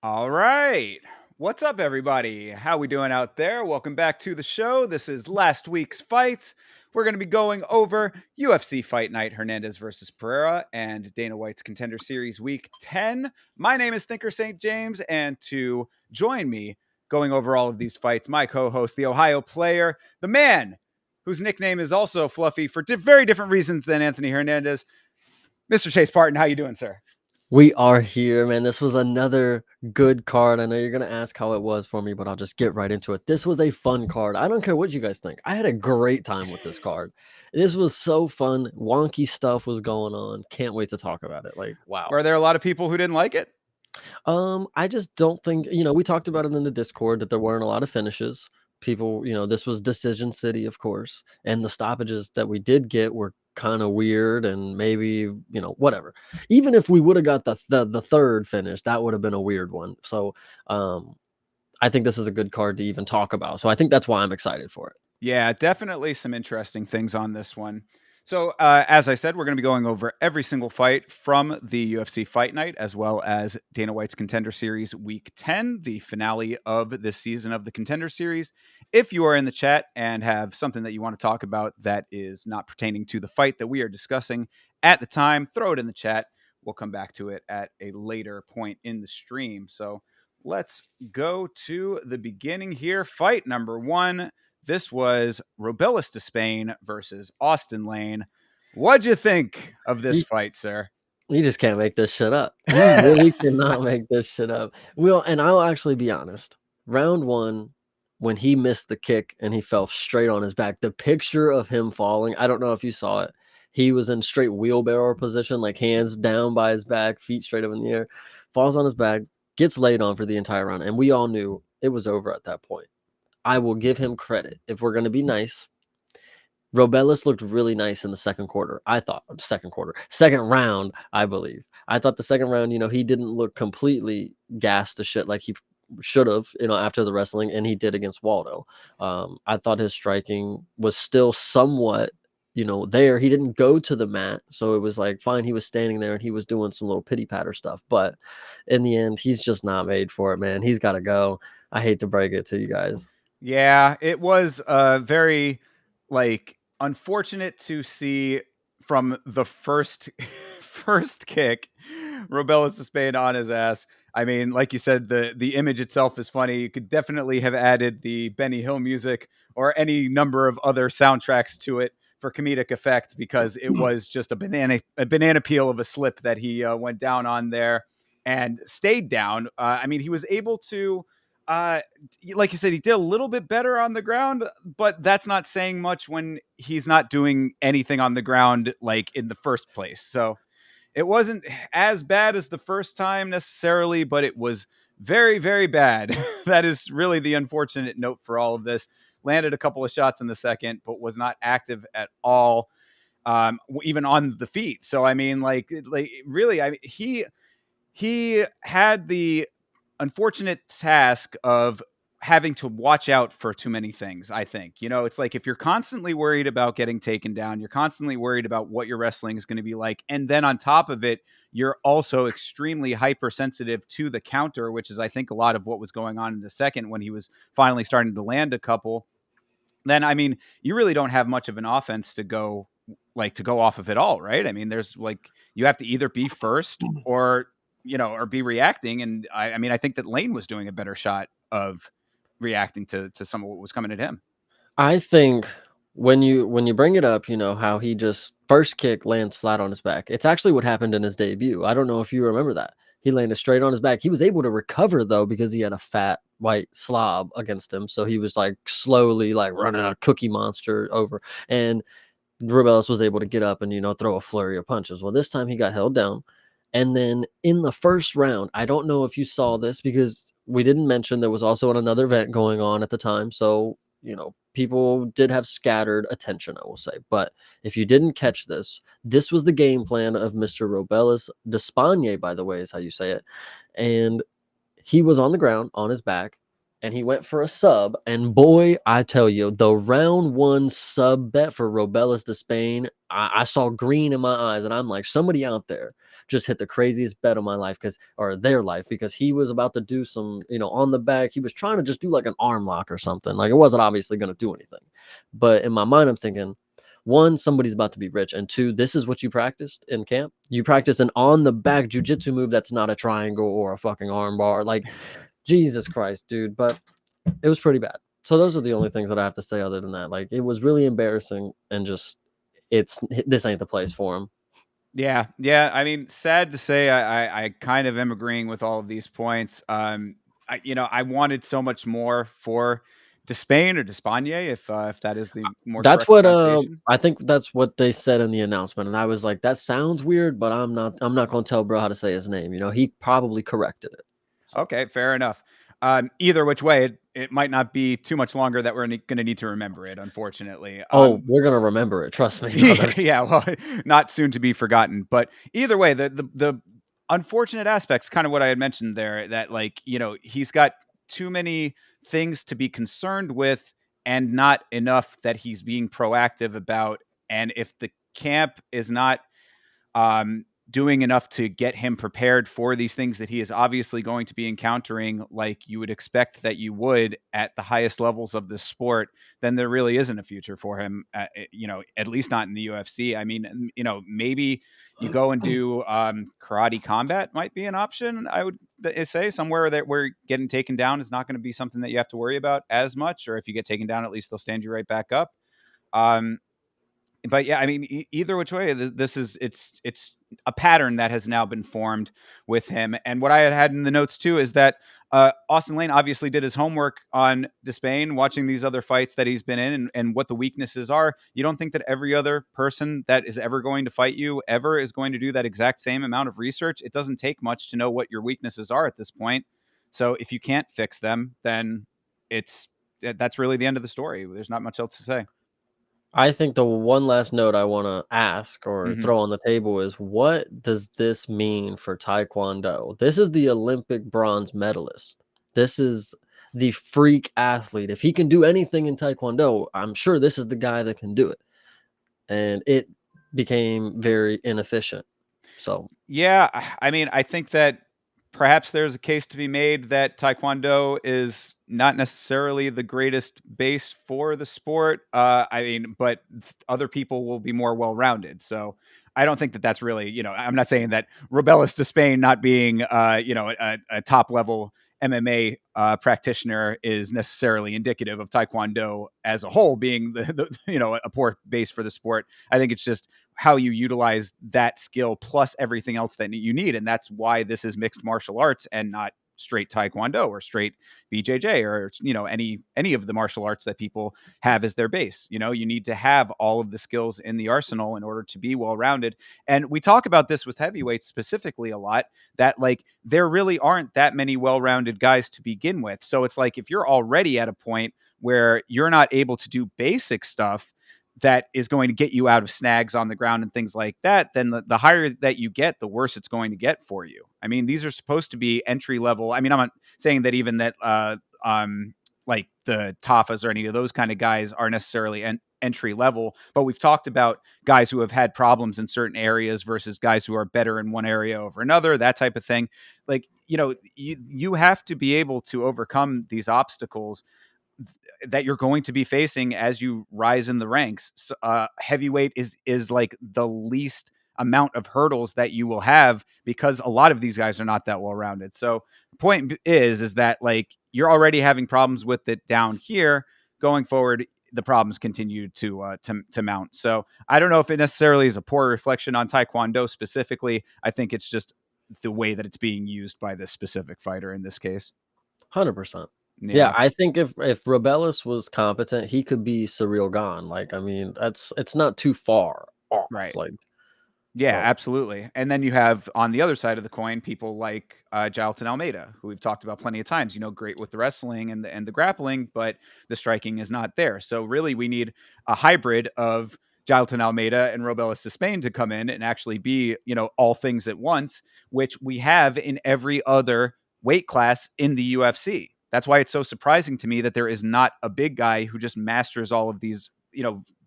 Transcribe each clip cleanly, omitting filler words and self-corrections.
All right. What's up, everybody? How we doing out there? Welcome back to the show. This is last week's fights. We're going to be going over UFC Fight Night, Hernandez versus Pereira, and Dana White's Contender Series Week 10. My name is Thinker St. James, and to join me going over all of these fights, my co-host, the Ohio player, the man whose nickname is also Fluffy for very different reasons than Anthony Hernandez, Mr. Chase Parton. How you doing, sir? We are here, man. This was another good card. I know you're going to ask how it was for me, but I'll just get right into it. This was a fun card. I don't care what you guys think. I had a great time with this card. This was so fun. Wonky stuff was going on. Can't wait to talk about it. Like, wow. Were there a lot of people who didn't like it? I just don't think, we talked about it in the Discord that there weren't a lot of finishes. People, this was Decision City, of course, and the stoppages that we did get were kind of weird and maybe, whatever. Even if we would have got the third finish, that would have been a weird one. So, I think this is a good card to even talk about. So I think that's why I'm excited for it. Yeah, definitely some interesting things on this one. So, as I said, we're going to be going over every single fight from the UFC Fight Night, as well as Dana White's Contender Series Week 10, the finale of this season of the Contender Series. If you are in the chat and have something that you want to talk about that is not pertaining to the fight that we are discussing at the time, throw it in the chat. We'll come back to it at a later point in the stream. So, let's go to the beginning here. Fight number one. This was Robelis de Spain versus Austin Lane. What'd you think of this fight, sir? You just can't make this shit up. You really cannot make this shit up. And I'll actually be honest. Round one, when he missed the kick and he fell straight on his back, the picture of him falling, I don't know if you saw it. He was in straight wheelbarrow position, like hands down by his back, feet straight up in the air, falls on his back, gets laid on for the entire round. And we all knew it was over at that point. I will give him credit. If we're going to be nice, Robelis looked really nice in the second round, I believe. I thought the second round, he didn't look completely gassed to shit like he should have, after the wrestling, and he did against Waldo. I thought his striking was still somewhat, there. He didn't go to the mat, so it was like, fine, he was standing there and he was doing some little pity patter stuff. But in the end, he's just not made for it, man. He's got to go. I hate to break it to you guys. Yeah, it was very, unfortunate to see from the first kick, Robelis de Spain on his ass. I mean, like you said, the image itself is funny. You could definitely have added the Benny Hill music or any number of other soundtracks to it for comedic effect, because it was just a banana peel of a slip that he went down on there and stayed down. I mean, he was able to, like you said, he did a little bit better on the ground, but that's not saying much when he's not doing anything on the ground, like in the first place. So it wasn't as bad as the first time necessarily, but it was very, very bad. That is really the unfortunate note for all of this. Landed a couple of shots in the second, but was not active at all, even on the feet. So, I mean, really, he had the unfortunate task of having to watch out for too many things, I think. It's like if you're constantly worried about getting taken down, you're constantly worried about what your wrestling is going to be like. And then on top of it, you're also extremely hypersensitive to the counter, which is, I think, a lot of what was going on in the second when he was finally starting to land a couple. Then, I mean, you really don't have much of an offense to go off of it all, right? I mean, there's you have to either be first or be reacting. And I mean, I think that Lane was doing a better shot of reacting to some of what was coming at him. I think when you bring it up, how he just first kick lands flat on his back. It's actually what happened in his debut. I don't know if you remember that. He landed straight on his back. He was able to recover though because he had a fat white slob against him. So he was like slowly like running a cookie monster over. And Rubelis was able to get up and throw a flurry of punches. Well, this time he got held down, and then in the first round, I don't know if you saw this because we didn't mention there was also another event going on at the time. So people did have scattered attention, I will say. But if you didn't catch this, this was the game plan of Mr. Robelis Despagne, by the way, is how you say it, and he was on the ground on his back and he went for a sub. And boy, I tell you, the round one sub bet for Robelis to Spain, I saw green in my eyes. And I'm like, somebody out there just hit the craziest bet of my life or their life, because he was about to do some, on the back. He was trying to just do like an arm lock or something. Like it wasn't obviously going to do anything. But in my mind, I'm thinking, one, somebody's about to be rich, and two, this is what you practiced in camp. You practice an on the back jujitsu move that's not a triangle or a fucking arm bar. Like, Jesus Christ, dude. But it was pretty bad. So those are the only things that I have to say other than that. Like, it was really embarrassing, and just this ain't the place for him. Yeah. I mean, sad to say, I kind of am agreeing with all of these points. I wanted so much more for Despain or Despagne, if that is the more That's correct what pronunciation. I think that's what they said in the announcement, and I was like, that sounds weird, but I'm not gonna tell bro how to say his name. He probably corrected it. So. Okay, fair enough. Either which way, it might not be too much longer that we're going to need to remember it, unfortunately. Oh, we're gonna remember it. Trust me, brother. Yeah, well, not soon to be forgotten. But either way, the unfortunate aspects, kind of what I had mentioned there, that he's got too many things to be concerned with, and not enough that he's being proactive about. And if the camp is not doing enough to get him prepared for these things that he is obviously going to be encountering, like you would expect that you would at the highest levels of this sport, then there really isn't a future for him, at least not in the UFC. I mean, maybe you go and do karate combat might be an option. I would say somewhere that where getting taken down is not going to be something that you have to worry about as much, or if you get taken down, at least they'll stand you right back up. But yeah, I mean, either which way, this is it's a pattern that has now been formed with him. And what I had in the notes too is that Austin Lane obviously did his homework on Despain, watching these other fights that he's been in, and what the weaknesses are. You don't think that every other person that is ever going to fight you ever is going to do that exact same amount of research? It doesn't take much to know what your weaknesses are at this point. So if you can't fix them, then that's really the end of the story. There's not much else to say. I think the one last note I want to ask or Mm-hmm. throw on the table is, what does this mean for Taekwondo? This is the Olympic bronze medalist. This is the freak athlete. If he can do anything in Taekwondo, I'm sure this is the guy that can do it. And it became very inefficient. So Yeah, I mean, I think that perhaps there's a case to be made that Taekwondo is not necessarily the greatest base for the sport. I mean, but other people will be more well-rounded. So I don't think that that's really, I'm not saying that Robelis de Spain not being, a top-level MMA practitioner is necessarily indicative of Taekwondo as a whole being a poor base for the sport. I think it's just how you utilize that skill plus everything else that you need. And that's why this is mixed martial arts and not straight Taekwondo or straight BJJ or, any of the martial arts that people have as their base. You need to have all of the skills in the arsenal in order to be well-rounded. And we talk about this with heavyweights specifically a lot, that there really aren't that many well-rounded guys to begin with. So it's like, if you're already at a point where you're not able to do basic stuff that is going to get you out of snags on the ground and things like that, then the higher that you get, the worse it's going to get for you. I mean, these are supposed to be entry level. I mean, I'm not saying that even that like the Tafas or any of those kind of guys are necessarily entry level, but we've talked about guys who have had problems in certain areas versus guys who are better in one area over another, that type of thing. Like, you have to be able to overcome these obstacles that you're going to be facing as you rise in the ranks. So, heavyweight is like the least amount of hurdles that you will have, because a lot of these guys are not that well rounded. So the point is that, like, you're already having problems with it down here. Going forward, the problems continue to mount. So I don't know if it necessarily is a poor reflection on Taekwondo specifically. I think it's just the way that it's being used by this specific fighter in this case. 100%. Yeah, Yeah, I think if Rebellis was competent, he could be Surreal Gone. Like, I mean, it's not too far off. right. Like, Yeah, so absolutely. And then you have on the other side of the coin people like Jailton Almeida, who we've talked about plenty of times. Great with the wrestling and the grappling, but the striking is not there. So really, we need a hybrid of Jailton Almeida and Robelis Spain to come in and actually be, all things at once, which we have in every other weight class in the UFC. That's why it's so surprising to me that there is not a big guy who just masters all of these,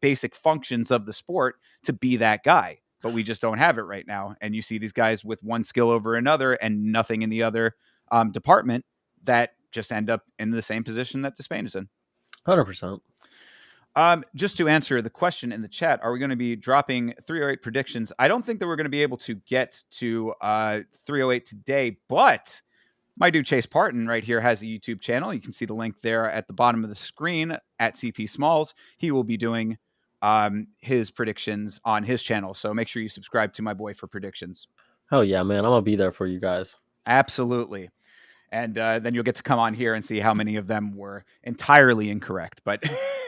basic functions of the sport to be that guy, but we just don't have it right now. And you see these guys with one skill over another and nothing in the other department that just end up in the same position that Despain is in. 100%. Just to answer the question in the chat, are we going to be dropping 308 predictions? I don't think that we're going to be able to get to 308 today, but my dude Chase Parton right here has a YouTube channel. You can see the link there at the bottom of the screen at CP Smalls. He will be doing his predictions on his channel. So make sure you subscribe to my boy for predictions. Hell yeah, man. I'm gonna be there for you guys. Absolutely. And then you'll get to come on here and see how many of them were entirely incorrect. But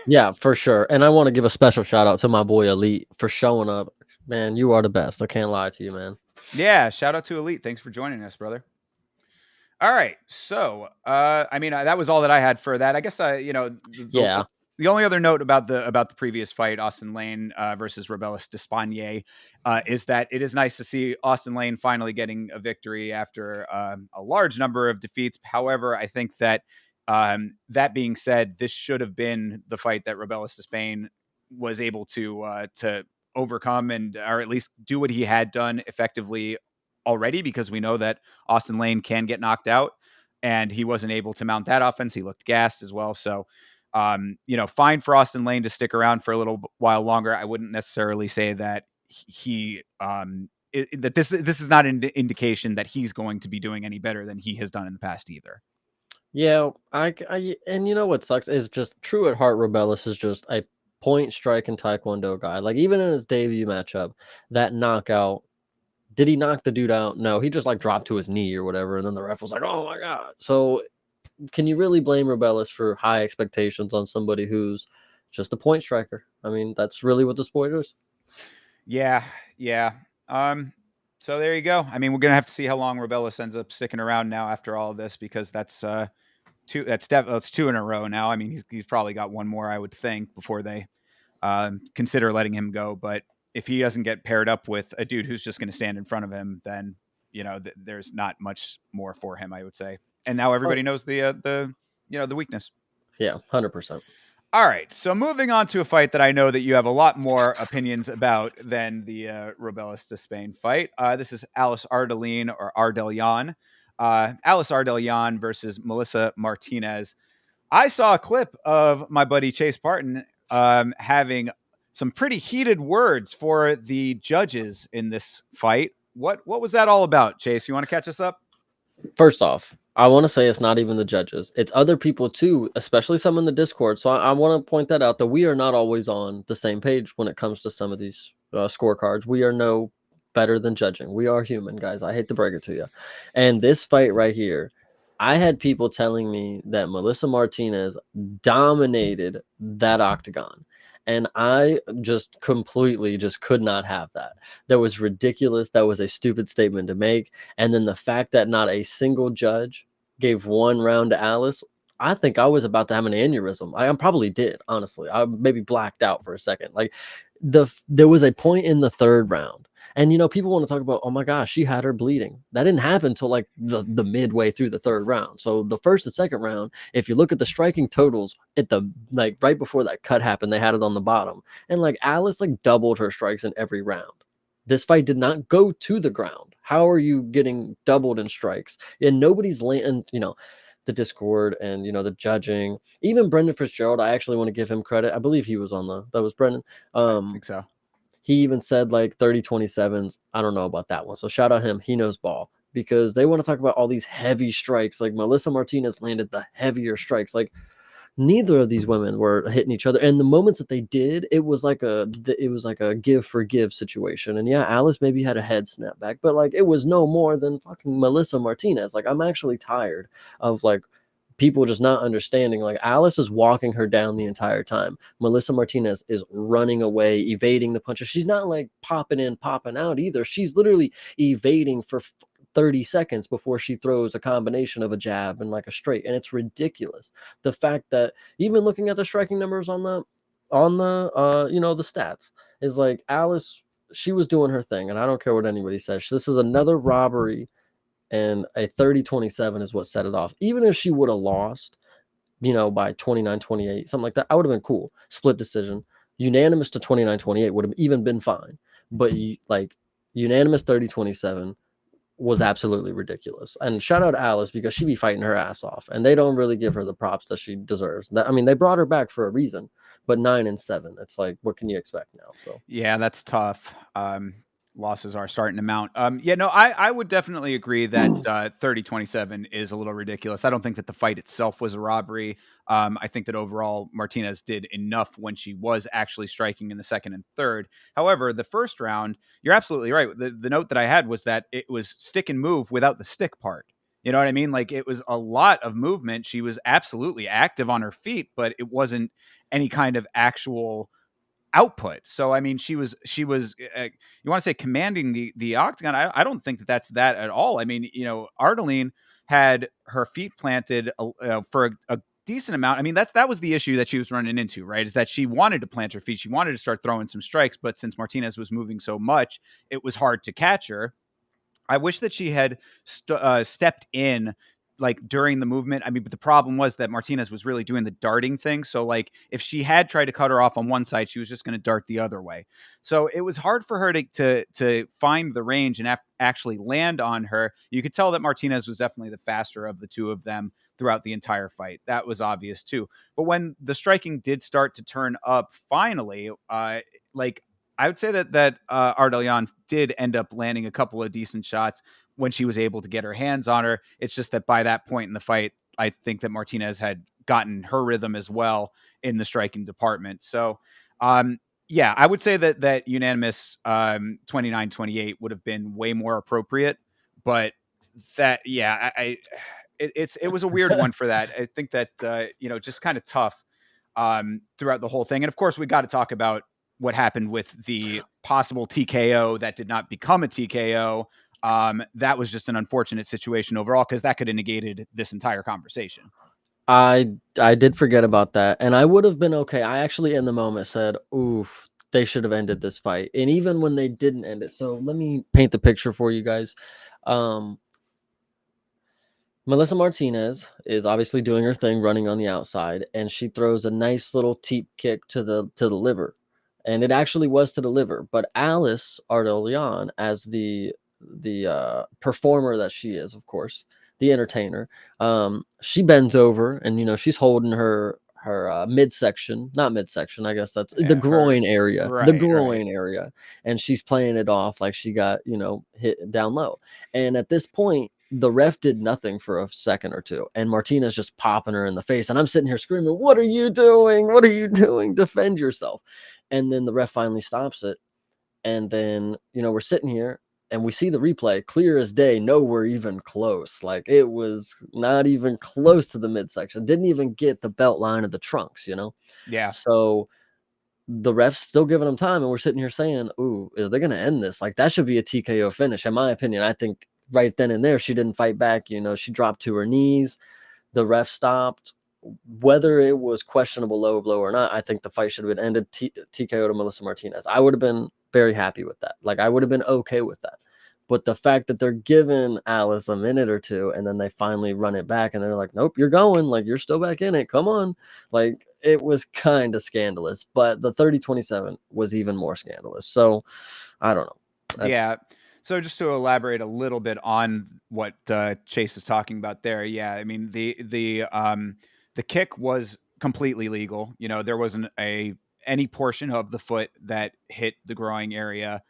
Yeah, for sure. And I want to give a special shout out to my boy Elite for showing up. Man, you are the best. I can't lie to you, man. yeah, shout out to Elite. Thanks for joining us, brother. All right. So, that was all that I had for that. I guess Yeah. the only other note about the previous fight, Austin Lane versus Robelis Despaigne, is that it is nice to see Austin Lane finally getting a victory after a large number of defeats. However, I think that that being said, this should have been the fight that Robelis Despaigne was able to overcome or at least do what he had done effectively already, because we know that Austin Lane can get knocked out, and he wasn't able to mount that offense. He looked gassed as well. So, fine for Austin Lane to stick around for a little while longer. I wouldn't necessarily say that that this is not an indication that he's going to be doing any better than he has done in the past either. Yeah, and you know what sucks is just true at heart. Rebellis is just a point strike and Taekwondo guy. Like, even in his debut matchup, that knockout. Did he knock the dude out? No, he just like dropped to his knee or whatever, and then the ref was like, "Oh my god!" So, can you really blame Rebellis for high expectations on somebody who's just a point striker? I mean, that's really what the sport is. Yeah, yeah. So there you go. I mean, we're gonna have to see how long Rebellis ends up sticking around now after all of this, because that's two. That's two in a row now. I mean, he's probably got one more, I would think, before they consider letting him go. But if he doesn't get paired up with a dude who's just going to stand in front of him, then there's not much more for him, I would say. And now everybody knows the weakness. Yeah, 100%. All right, so moving on to a fight that I know that you have a lot more opinions about than the Robelis Despain fight. This is Alice Ardelean or Ardelian. Alice Ardelian versus Melissa Martinez. I saw a clip of my buddy Chase Parton having some pretty heated words for the judges in this fight. What was that all about, Chase? You want to catch us up? First off, I want to say it's not even the judges. It's other people too, especially some in the Discord. So I want to point that out, that we are not always on the same page when it comes to some of these scorecards. We are no better than judging. We are human, guys. I hate to break it to you. And this fight right here, I had people telling me that Melissa Martinez dominated that octagon. And I just completely just could not have that. That was ridiculous. That was a stupid statement to make. And then the fact that not a single judge gave one round to Alice, I think I was about to have an aneurysm. I probably did, honestly. I maybe blacked out for a second. Like, there was a point in the third round, And people want to talk about, oh my gosh, she had her bleeding. That didn't happen until like the midway through the third round. So the first and second round, if you look at the striking totals at the like right before that cut happened, they had it on the bottom. And like Alice like doubled her strikes in every round. This fight did not go to the ground. How are you getting doubled in strikes? And nobody's landing, the Discord and the judging. Even Brendan Fitzgerald, I actually want to give him credit. I believe he was on that was Brendan. I think so. He even said like 30-27s. I don't know about that one. So shout out him. He knows ball, because they want to talk about all these heavy strikes. Like Melissa Martinez landed the heavier strikes. Like neither of these women were hitting each other. And the moments that they did, it was like a give for give situation. And yeah, Alice maybe had a head snap back, but like it was no more than fucking Melissa Martinez. Like I'm actually tired of like people just not understanding. Like Alice is walking her down the entire time. Melissa Martinez is running away, evading the punches. She's not like popping in, popping out either. She's literally evading for 30 seconds before she throws a combination of a jab and like a straight. And it's ridiculous. The fact that even looking at the striking numbers on the the stats is like Alice, she was doing her thing, and I don't care what anybody says. This is another robbery, and a 30-27 is what set it off. Even if she would have lost, by 29-28, something like that, I would have been cool. Split decision. Unanimous to 29-28 would have even been fine. But like unanimous 30-27 was absolutely ridiculous. And shout out to Alice, because she be fighting her ass off, and they don't really give her the props that she deserves. I mean, they brought her back for a reason, but 9-7, it's like, what can you expect now? So Yeah, that's tough. Losses are starting to mount. Yeah, no, I would definitely agree that 30-27 is a little ridiculous. I don't think that the fight itself was a robbery. I think that overall Martinez did enough when she was actually striking in the second and third. However, the first round, you're absolutely right. The note that I had was that it was stick and move without the stick part. You know what I mean? Like it was a lot of movement. She was absolutely active on her feet, but it wasn't any kind of actual output. So I mean, she was you want to say commanding the octagon. I don't think that that's that at all. I mean, Ardeline had her feet planted for a decent amount. I mean, that was the issue that she was running into, right? Is that she wanted to plant her feet, she wanted to start throwing some strikes, but since Martinez was moving so much, it was hard to catch her. I wish that she had stepped in like during the movement. I mean, but the problem was that Martinez was really doing the darting thing. So like if she had tried to cut her off on one side, she was just going to dart the other way. So it was hard for her to find the range and actually land on her. You could tell that Martinez was definitely the faster of the two of them throughout the entire fight. That was obvious too. But when the striking did start to turn up finally, like I would say that Ardalian did end up landing a couple of decent shots when she was able to get her hands on her. It's just that by that point in the fight, I think that Martinez had gotten her rhythm as well in the striking department. So, yeah, I would say that unanimous 29-28 would have been way more appropriate. But that, yeah, it was a weird one for that. I think that just kind of tough throughout the whole thing. And of course, we got to talk about what happened with the possible TKO that did not become a TKO. That was just an unfortunate situation overall, because that could have negated this entire conversation. I did forget about that, and I would have been okay. I actually in the moment said, "Oof, they should have ended this fight." And even when they didn't end it, so let me paint the picture for you guys. Um, Melissa Martinez is obviously doing her thing, running on the outside, and she throws a nice little teep kick to the liver, and it actually was to the liver. But Alice Ardolian, as the performer that she is, of course, the entertainer, she bends over, and she's holding her midsection, not midsection, I guess that's the Yeah, her groin area, the right, right. groin area, and she's playing it off like she got hit down low. And at this point, the ref did nothing for a second or two, and Martinez just popping her in the face. And I'm sitting here screaming, "What are you doing? What are you doing? Defend yourself!" And then the ref finally stops it. And then, we're sitting here and we see the replay clear as day. Nowhere even close. Like it was not even close to the midsection. Didn't even get the belt line of the trunks. Yeah. So the ref's still giving them time, and we're sitting here saying, "Ooh, is they gonna end this? Like that should be a TKO finish." In my opinion, I think right then and there she didn't fight back. She dropped to her knees. The ref stopped. Whether it was questionable low blow or not, I think the fight should have been ended TKO to Melissa Martinez. I would have been very happy with that. Like, I would have been okay with that. But the fact that they're giving Alice a minute or two and then they finally run it back and they're like, nope, you're going. Like, you're still back in it. Come on. Like, it was kind of scandalous. But the 30-27 was even more scandalous. So, I don't know. That's, Yeah. So just to elaborate a little bit on what Chase is talking about there, yeah, I mean the kick was completely legal. You know, there wasn't any portion of the foot that hit the groin area.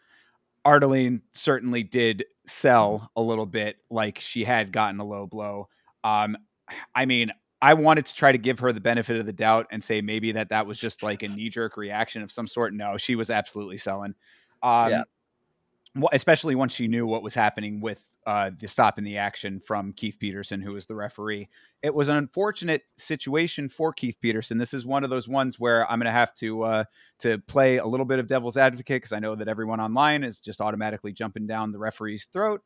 Ardeline certainly did sell a little bit, like she had gotten a low blow. Um, I mean, I wanted to try to give her the benefit of the doubt and say maybe that was just like a knee jerk reaction of some sort. No, she was absolutely selling. yeah. Um, especially once she knew what was happening with the stop in the action from Keith Peterson, who was the referee. It was an unfortunate situation for Keith Peterson. This is one of those ones where I'm going to have to play a little bit of devil's advocate because I know that everyone online is just automatically jumping down the referee's throat.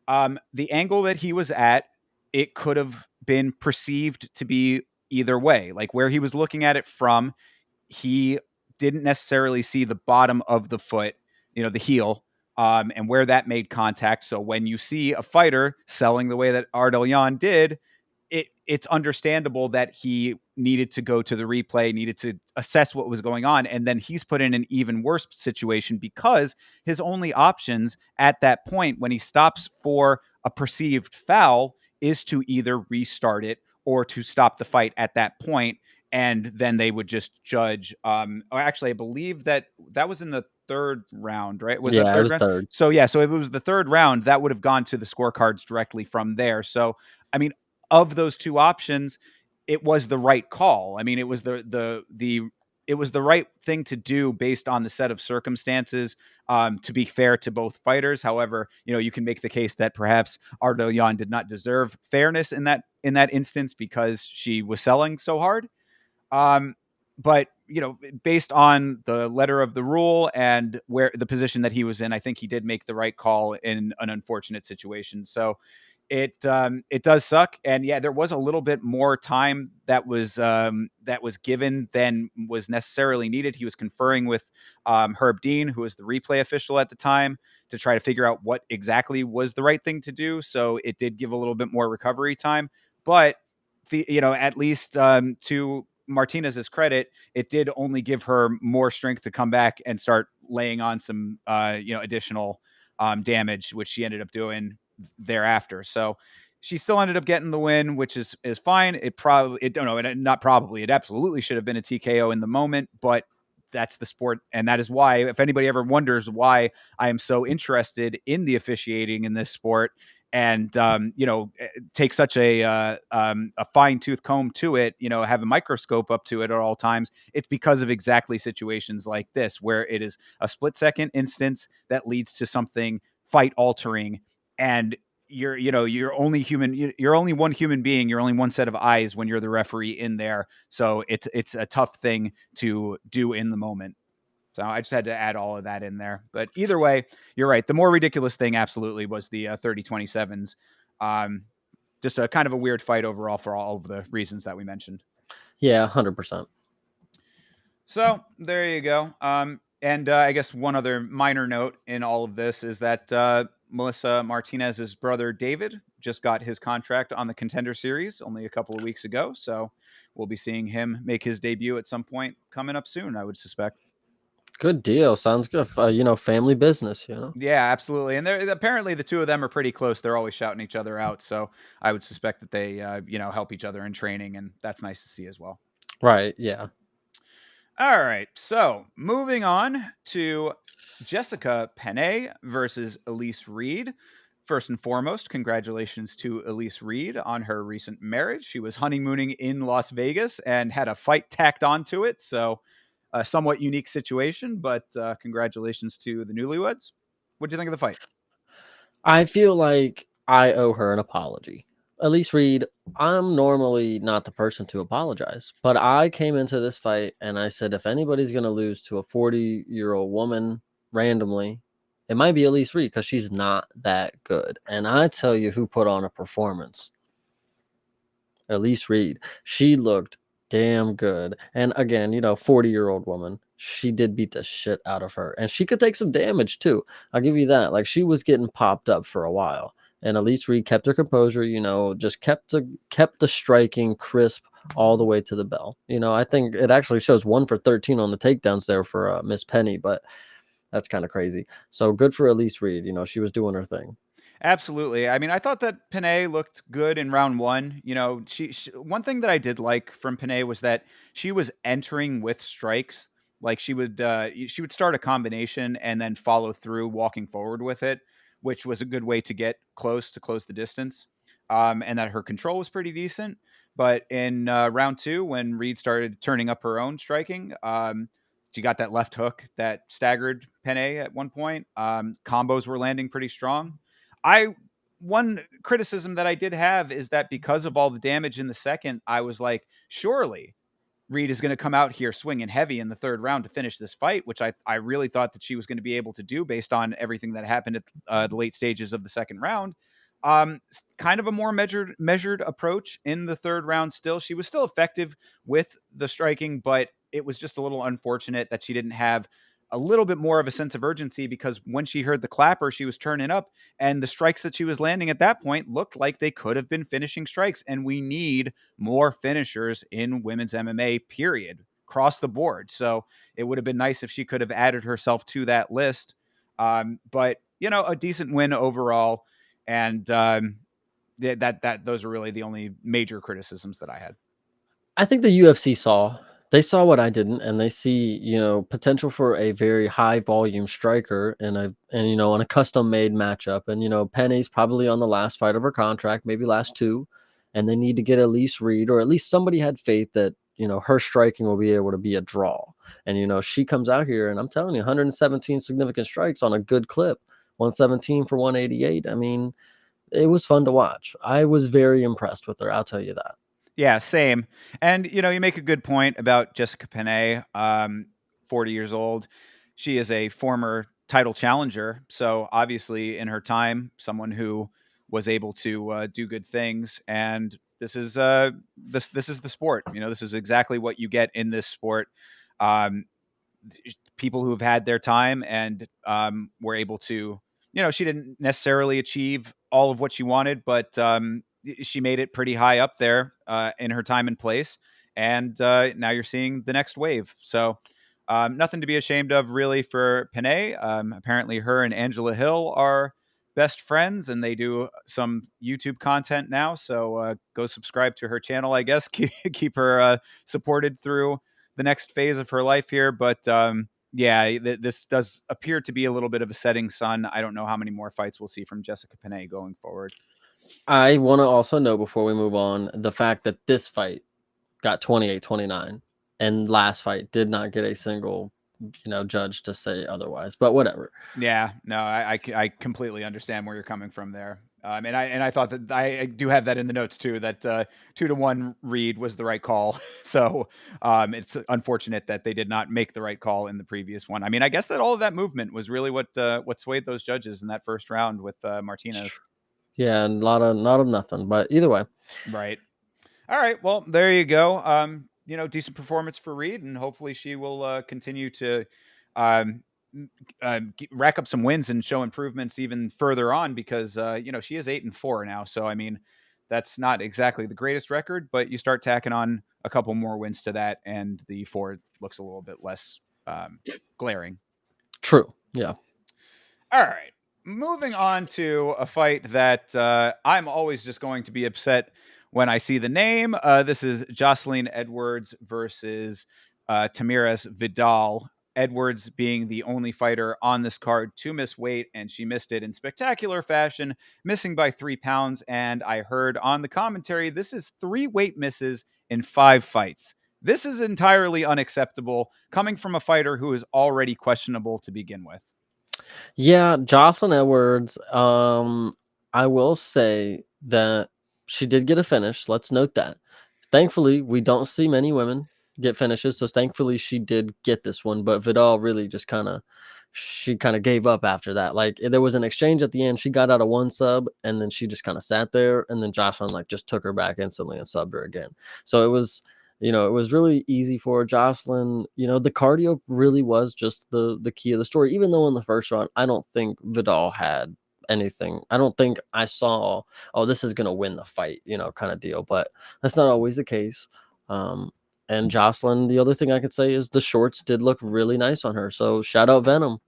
The angle that he was at, it could have been perceived to be either way. Like where he was looking at it from, he didn't necessarily see the bottom of the foot, the heel, and where that made contact. So when you see a fighter selling the way that Ardalian did, it's understandable that he needed to go to the replay, needed to assess what was going on, and then he's put in an even worse situation because his only options at that point when he stops for a perceived foul is to either restart it or to stop the fight at that point, and then they would just judge. Or actually, I believe that was in the third round, right? Was that Yeah, it third was round? third. So yeah, so if it was the third round, that would have gone to the scorecards directly from there. So I mean, of those two options, it was the right call. I mean, it was it was the right thing to do based on the set of circumstances. To be fair to both fighters, however, you can make the case that perhaps Ardalian did not deserve fairness in that instance because she was selling so hard. Um, but based on the letter of the rule and where the position that he was in, I think he did make the right call in an unfortunate situation. So it does suck, and yeah, there was a little bit more time that was given than was necessarily needed. He was conferring with Herb Dean, who was the replay official at the time, to try to figure out what exactly was the right thing to do. So it did give a little bit more recovery time, but at least to Martinez's credit, it did only give her more strength to come back and start laying on some additional damage, which she ended up doing thereafter. So she still ended up getting the win, which is fine. It probably it don't know, not probably, it absolutely should have been a TKO in the moment, but that's the sport, and that is why, if anybody ever wonders why I am so interested in the officiating in this sport, and take such a fine tooth comb to it, have a microscope up to it at all times, it's because of exactly situations like this where it is a split second instance that leads to something fight altering, and you're only human, you're only one human being, you're only one set of eyes when you're the referee in there, so it's a tough thing to do in the moment. So I just had to add all of that in there. But either way, you're right. The more ridiculous thing absolutely was the 30-27s. Just a kind of a weird fight overall for all of the reasons that we mentioned. Yeah, 100%. So there you go. And I guess one other minor note in all of this is that Melissa Martinez's brother David just got his contract on the Contender Series only a couple of weeks ago. So we'll be seeing him make his debut at some point coming up soon, I would suspect. Good deal. Sounds good. Family business. Yeah, absolutely. And they're apparently the two of them are pretty close. They're always shouting each other out. So I would suspect that they, help each other in training, and that's nice to see as well. Right. Yeah. All right. So moving on to Jessica Penne versus Elise Reed. First and foremost, congratulations to Elise Reed on her recent marriage. She was honeymooning in Las Vegas and had a fight tacked onto it. So a somewhat unique situation, but congratulations to the newlyweds. What do you think of the fight? I feel like I owe her an apology. Elise Reed, I'm normally not the person to apologize, but I came into this fight and I said if anybody's going to lose to a 40-year-old woman randomly, it might be Elise Reed because she's not that good. And I tell you who put on a performance. Elise Reed. She looked damn good. And again, 40-year-old woman, she did beat the shit out of her. And she could take some damage too. I'll give you that. Like she was getting popped up for a while. And Elise Reed kept her composure, just kept the striking crisp all the way to the bell. I think it actually shows 1 for 13 on the takedowns there for Miss Penny, but that's kind of crazy. So good for Elise Reed. She was doing her thing. Absolutely. I mean, I thought that Panay looked good in round one. She one thing that I did like from Panay was that she was entering with strikes. Like she would start a combination and then follow through, walking forward with it, which was a good way to get close to close the distance. And that her control was pretty decent. But in round two, when Reed started turning up her own striking, she got that left hook that staggered Panay at one point. Combos were landing pretty strong. I One criticism that I did have is that because of all the damage in the second, I was like, surely Reed is going to come out here swinging heavy in the third round to finish this fight, which I really thought that she was going to be able to do based on everything that happened at the late stages of the second round. Kind of a more measured approach in the third round. Still, she was still effective with the striking, but it was just a little unfortunate that she didn't have a little bit more of a sense of urgency, because when she heard the clapper, she was turning up, and the strikes that she was landing at that point looked like they could have been finishing strikes. And we need more finishers in women's MMA, period, across the board. So it would have been nice if she could have added herself to that list. But a decent win overall, and that those are really the only major criticisms that I had. I think the UFC saw what I didn't, and they see, potential for a very high volume striker in a custom made matchup. And Penny's probably on the last fight of her contract, maybe last two, and they need to get Elise Reed, or at least somebody had faith that her striking will be able to be a draw. And she comes out here, and I'm telling you, 117 significant strikes on a good clip, 117 for 188. I mean, it was fun to watch. I was very impressed with her. I'll tell you that. Yeah, same. And you make a good point about Jessica Penne, 40 years old. She is a former title challenger, so obviously in her time, someone who was able to do good things. And this is the sport. This is exactly what you get in this sport. Um, People who have had their time and were able to, she didn't necessarily achieve all of what she wanted, but she made it pretty high up there in her time and place. And now you're seeing the next wave. So nothing to be ashamed of, really, for Panay. Apparently, her and Angela Hill are best friends, and they do some YouTube content now. So go subscribe to her channel, I guess. Keep her supported through the next phase of her life here. But yeah, this does appear to be a little bit of a setting sun. I don't know how many more fights we'll see from Jessica Penne going forward. I want to also know before we move on the fact that this fight got 28-29 and last fight did not get a single, judge to say otherwise, but whatever. Yeah, no, I completely understand where you're coming from there. And I thought that I do have that in the notes too, that 2-1 Reed was the right call. So it's unfortunate that they did not make the right call in the previous one. I mean, I guess that all of that movement was really what swayed those judges in that first round with Martinez. Yeah, and a lot of not of nothing, but either way. Right. All right. Well, there you go. Decent performance for Reed, and hopefully she will continue to um, rack up some wins and show improvements even further on, because she is 8-4 now. So I mean, that's not exactly the greatest record, but you start tacking on a couple more wins to that, and the four looks a little bit less glaring. True. Yeah. All right. Moving on to a fight that I'm always just going to be upset when I see the name. This is Jocelyn Edwards versus Tamiris Vidal. Edwards being the only fighter on this card to miss weight, and she missed it in spectacular fashion, missing by 3 pounds. And I heard on the commentary, this is 3 weight misses in 5 fights. This is entirely unacceptable coming from a fighter who is already questionable to begin with. Yeah, Jocelyn Edwards, I will say that she did get a finish. Let's note that. Thankfully, we don't see many women get finishes, so thankfully she did get this one. But Vidal really just she kind of gave up after that. Like there was an exchange at the end. She got out of one sub, and then she just kind of sat there, and then Jocelyn like just took her back instantly and subbed her again. So it was It was really easy for her. Jocelyn, the cardio really was just the key of the story. Even though in the first round, I don't think Vidal had anything. I don't think I saw, oh, this is gonna win the fight, kind of deal. But that's not always the case. Um, and Jocelyn, the other thing I could say is the shorts did look really nice on her. So shout out Venom.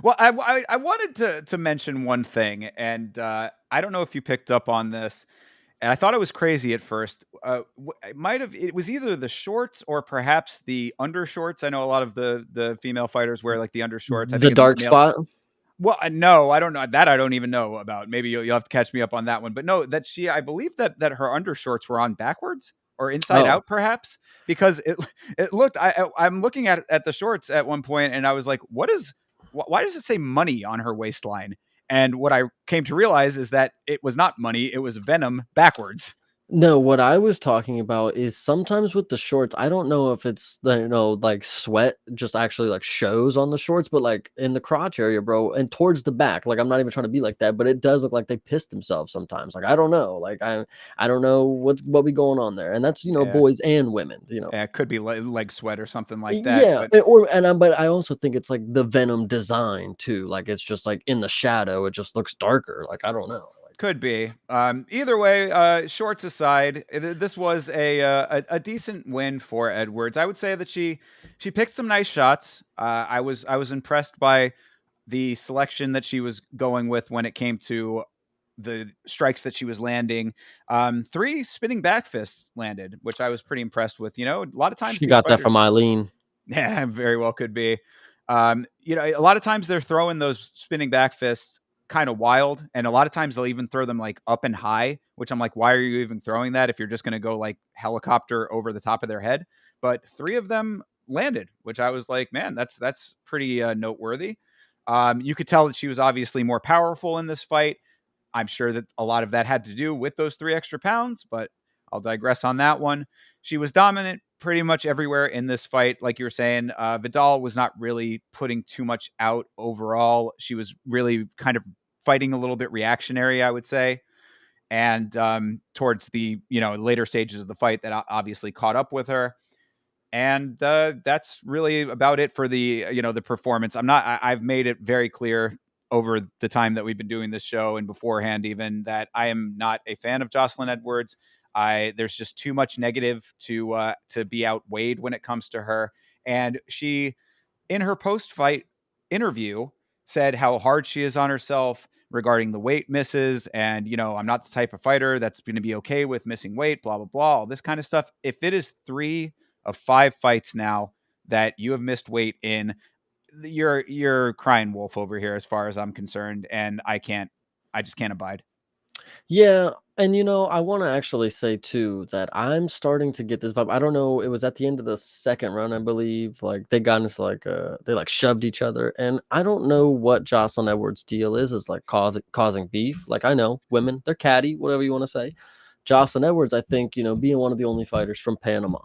Well, I wanted to mention one thing, and I don't know if you picked up on this. And I thought it was crazy at first. It was either the shorts or perhaps the undershorts. I know a lot of the female fighters wear like the undershorts. I The think in the dark male. spot. Well, no, I don't know that. I don't even know about. Maybe you'll have to catch me up on that one. But no, I believe that her undershorts were on backwards or inside Oh, out, perhaps, because it looked. I'm looking at the shorts at one point, and I was like, why does it say money on her waistline? And what I came to realize is that it was not money; it was Venom backwards. no, what I was talking about is sometimes with the shorts, I don't know if it's like sweat just actually like shows on the shorts, but like in the crotch area, bro, and towards the back. Like I'm not even trying to be like that, but it does look like they pissed themselves sometimes. Like I don't know. Like I don't know what be going on there. And that's, Yeah, boys and women. yeah, it could be leg sweat or something like that. Yeah, But but I also think it's like the Venom design too. Like it's just like in the shadow, it just looks darker. Like I don't know. Like could be. Either way, shorts aside, this was a decent win for Edwards. I would say that she picked some nice shots. I was impressed by the selection that she was going with when it came to the strikes that she was landing. Three spinning back fists landed, which I was pretty impressed with. A lot of times she these got that fighters. from Eileen. Yeah, very well could be. A lot of times they're throwing those spinning back fists kind of wild, and a lot of times they'll even throw them like up and high, which I'm like, why are you even throwing that if you're just going to go like helicopter over the top of their head? But three of them landed, which I was like, man, that's pretty noteworthy. You could tell that she was obviously more powerful in this fight. I'm sure that a lot of that had to do with those 3 extra pounds, but I'll digress on that one. She was dominant pretty much everywhere in this fight. Like you were saying, Vidal was not really putting too much out overall. She was really kind of fighting a little bit reactionary, I would say. And towards the later stages of the fight, that obviously caught up with her. And that's really about it for the performance. I've made it very clear over the time that we've been doing this show and beforehand even that I am not a fan of Jocelyn Edwards. There's just too much negative to be outweighed when it comes to her. And she, in her post-fight interview, said how hard she is on herself regarding the weight misses, and I'm not the type of fighter that's going to be okay with missing weight, blah blah blah, all this kind of stuff. If it is 3 of 5 fights now that you have missed weight in, you're crying wolf over here as far as I'm concerned, and I just can't abide. Yeah, and I want to actually say too that I'm starting to get this vibe. I don't know, it was at the end of the second round, I believe. Like they got into like they like shoved each other, and I don't know what Jocelyn Edwards' deal is like causing beef. Like I know women, they're catty, whatever you want to say. Jocelyn Edwards, I think, being one of the only fighters from Panama,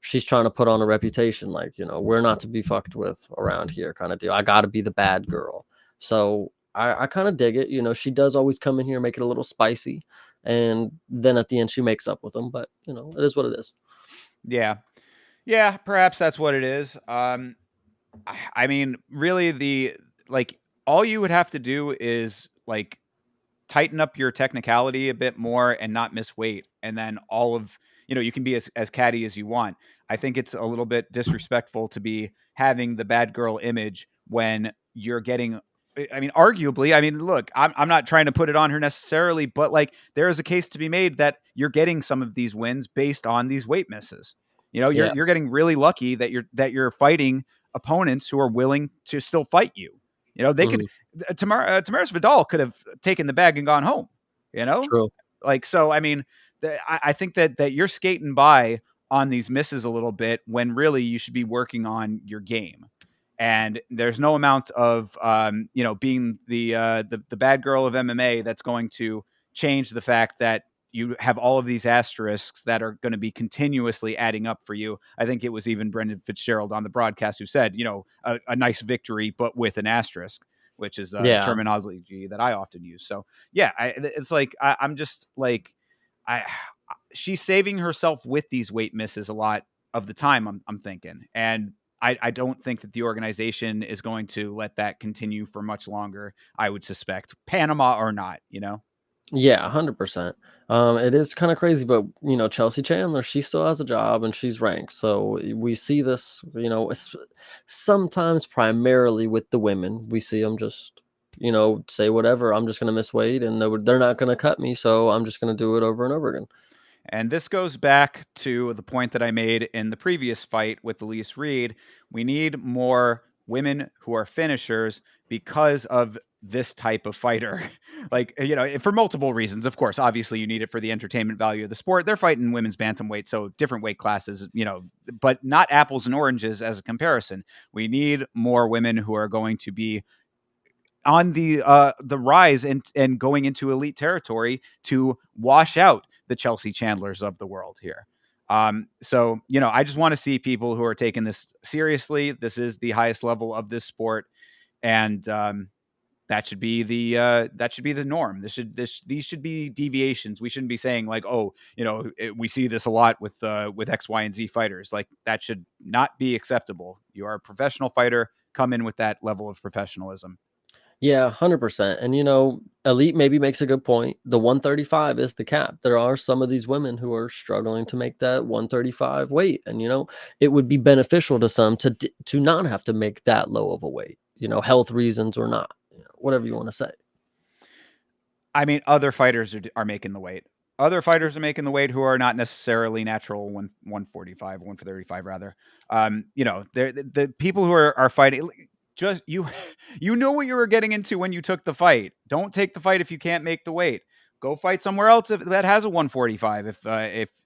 she's trying to put on a reputation like, we're not to be fucked with around here kind of deal. I got to be the bad girl. So I kind of dig it. She does always come in here, make it a little spicy. And then at the end, she makes up with them. But, it is what it is. Yeah, yeah, perhaps that's what it is. I mean, really, the like all you would have to do is like tighten up your technicality a bit more and not miss weight, and then all of you can be as catty as you want. I think it's a little bit disrespectful to be having the bad girl image when you're getting, I mean, arguably, I mean, look, I'm not trying to put it on her necessarily, but like there is a case to be made that you're getting some of these wins based on these weight misses. You're Yeah. you're getting really lucky that you're fighting opponents who are willing to still fight you. They could, Hmm. Tamaris Vidal could have taken the bag and gone home. You know, True. like so. I mean, I think that you're skating by on these misses a little bit when really you should be working on your game. And there's no amount of being the bad girl of MMA that's going to change the fact that you have all of these asterisks that are going to be continuously adding up for you. I think it was even Brendan Fitzgerald on the broadcast who said, a nice victory, but with an asterisk, which is the Yeah. terminology that I often use. So yeah, it's like I'm just like I she's saving herself with these weight misses a lot of the time, I'm thinking. And I don't think that the organization is going to let that continue for much longer, I would suspect, Panama or not, you know? Yeah, 100%. It is kind of crazy, but Chelsea Chandler, she still has a job and she's ranked. So we see this, sometimes primarily with the women. We see them just, say whatever. I'm just gonna miss weight, and they're not gonna cut me, so I'm just gonna do it over and over again. And this goes back to the point that I made in the previous fight with Elise Reed. We need more women who are finishers because of this type of fighter. Like, for multiple reasons, of course. Obviously, you need it for the entertainment value of the sport. They're fighting women's bantamweight, so different weight classes, but not apples and oranges as a comparison. We need more women who are going to be on the rise and going into elite territory to wash out the Chelsea Chandlers of the world here. So I just want to see people who are taking this seriously. This is the highest level of this sport, and that should be the norm. These should be deviations. We shouldn't be saying like, oh, we see this a lot with X, Y, and Z fighters. Like, that should not be acceptable. You are a professional fighter. Come in with that level of professionalism. Yeah, 100%. And Elite maybe makes a good point. The 135 is the cap. There are some of these women who are struggling to make that 135 weight, and it would be beneficial to some to not have to make that low of a weight. Health reasons or not, whatever you want to say. I mean, other fighters are making the weight. Other fighters are making the weight who are not necessarily natural 145, 135 rather. They're the people who are fighting. Just you know what you were getting into when you took the fight. Don't take the fight if you can't make the weight. Go fight somewhere else that has a 145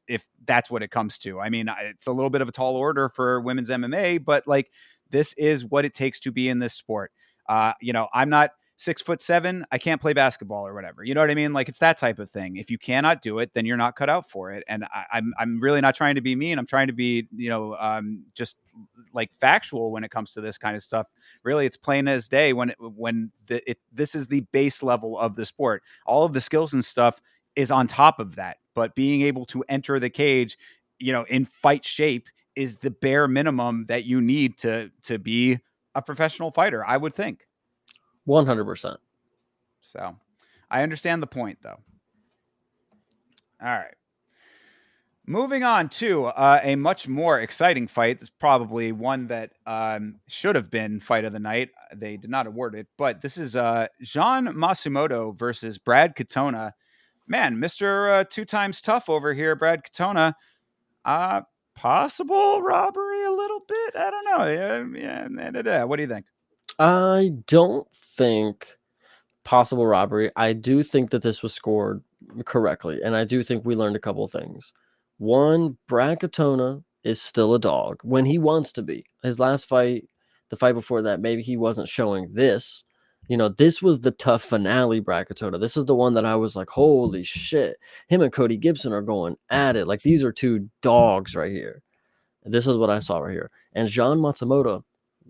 if that's what it comes to. I mean, it's a little bit of a tall order for women's MMA, but like, this is what it takes to be in this sport. I'm not 6'7", I can't play basketball or whatever. You know what I mean? Like, it's that type of thing. If you cannot do it, then you're not cut out for it. And I'm really not trying to be mean. I'm trying to be, just like factual when it comes to this kind of stuff. Really, it's plain as day this is the base level of the sport. All of the skills and stuff is on top of that. But being able to enter the cage, in fight shape is the bare minimum that you need to be a professional fighter, I would think. 100%. So I understand the point, though. All right. Moving on to a much more exciting fight. This is probably one that should have been fight of the night. They did not award it, but this is Jean Masumoto versus Brad Katona. Man, Mr. Two Times Tough over here, Brad Katona. Possible robbery a little bit? I don't know. Yeah. What do you think? I don't think possible robbery. I do think that this was scored correctly, and I do think we learned a couple of things. One, Brad Katona is still a dog when he wants to be. His last fight, the fight before that, maybe he wasn't showing this. This was the tough finale, Brad Katona. This is the one that I was like, holy shit. Him and Cody Gibson are going at it. Like, these are two dogs right here. This is what I saw right here. And Jean Matsumoto,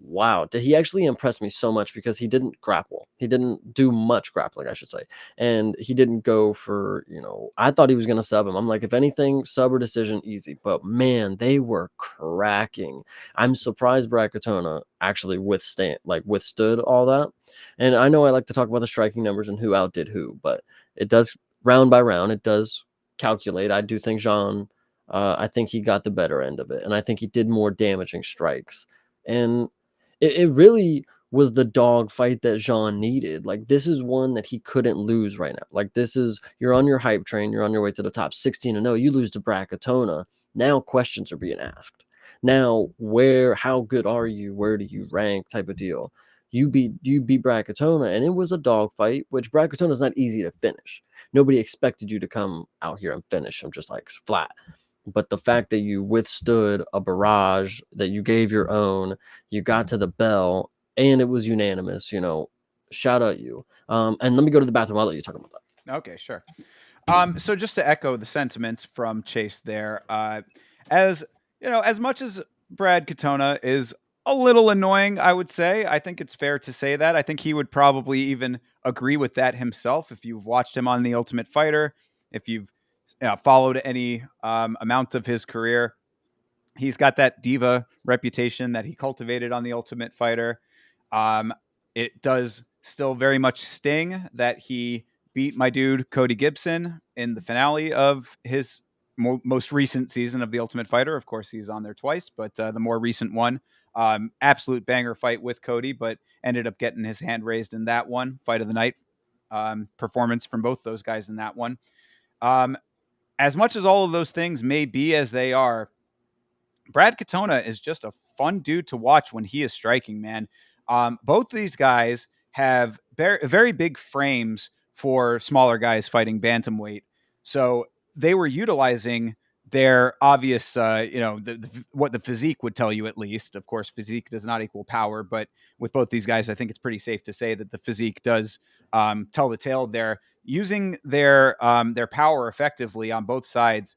wow, did he actually impress me so much because he didn't grapple. He didn't do much grappling, I should say. And he didn't go for, I thought he was going to sub him. I'm like, if anything, sub or decision, easy. But man, they were cracking. I'm surprised Brad Katona actually withstood all that. And I know I like to talk about the striking numbers and who outdid who, but it does round by round, it does calculate. I do think Jean I think he got the better end of it, and I think he did more damaging strikes. And it really was the dog fight that Jean needed. Like, this is one that he couldn't lose right now. Like, this is, you're on your hype train, you're on your way to the top 16-0. You lose to Brad Katona. Now questions are being asked. Now, how good are you? Where do you rank? Type of deal. You beat Brad Katona, and it was a dog fight, which Brad Katona is not easy to finish. Nobody expected you to come out here and finish him just like flat. But the fact that you withstood a barrage, that you gave your own, you got to the bell, and it was unanimous, shout out you. And let me go to the bathroom. I'll let you talk about that. Okay, sure. So just to echo the sentiments from Chase there, as as much as Brad Katona is a little annoying, I would say, I think it's fair to say that. I think he would probably even agree with that himself if you've watched him on The Ultimate Fighter, if you've followed any amount of his career. He's got that diva reputation that he cultivated on The Ultimate Fighter. Um, it does still very much sting that he beat my dude Cody Gibson in the finale of his most recent season of The Ultimate Fighter. Of course, he's on there twice, but the more recent one, absolute banger fight with Cody, but ended up getting his hand raised in that one. Fight of the night performance from both those guys in that one. As much as all of those things may be as they are, Brad Katona is just a fun dude to watch when he is striking, man. Both of these guys have very big frames for smaller guys fighting bantamweight. So they were utilizing their obvious, what the physique would tell you at least. Of course, physique does not equal power, but with both these guys, I think it's pretty safe to say that the physique does tell the tale. They're using their power effectively on both sides,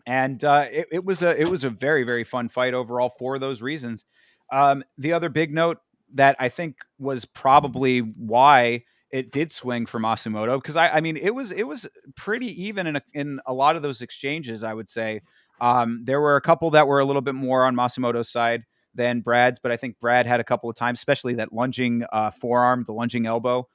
and it was a very fun fight overall for those reasons. The other big note that I think was probably why it did swing for Masumoto, because I mean it was pretty even in a lot of those exchanges. I would say there were a couple that were a little bit more on Masumoto's side than Brad's, but I think Brad had a couple of times, especially that lunging forearm, the lunging elbow,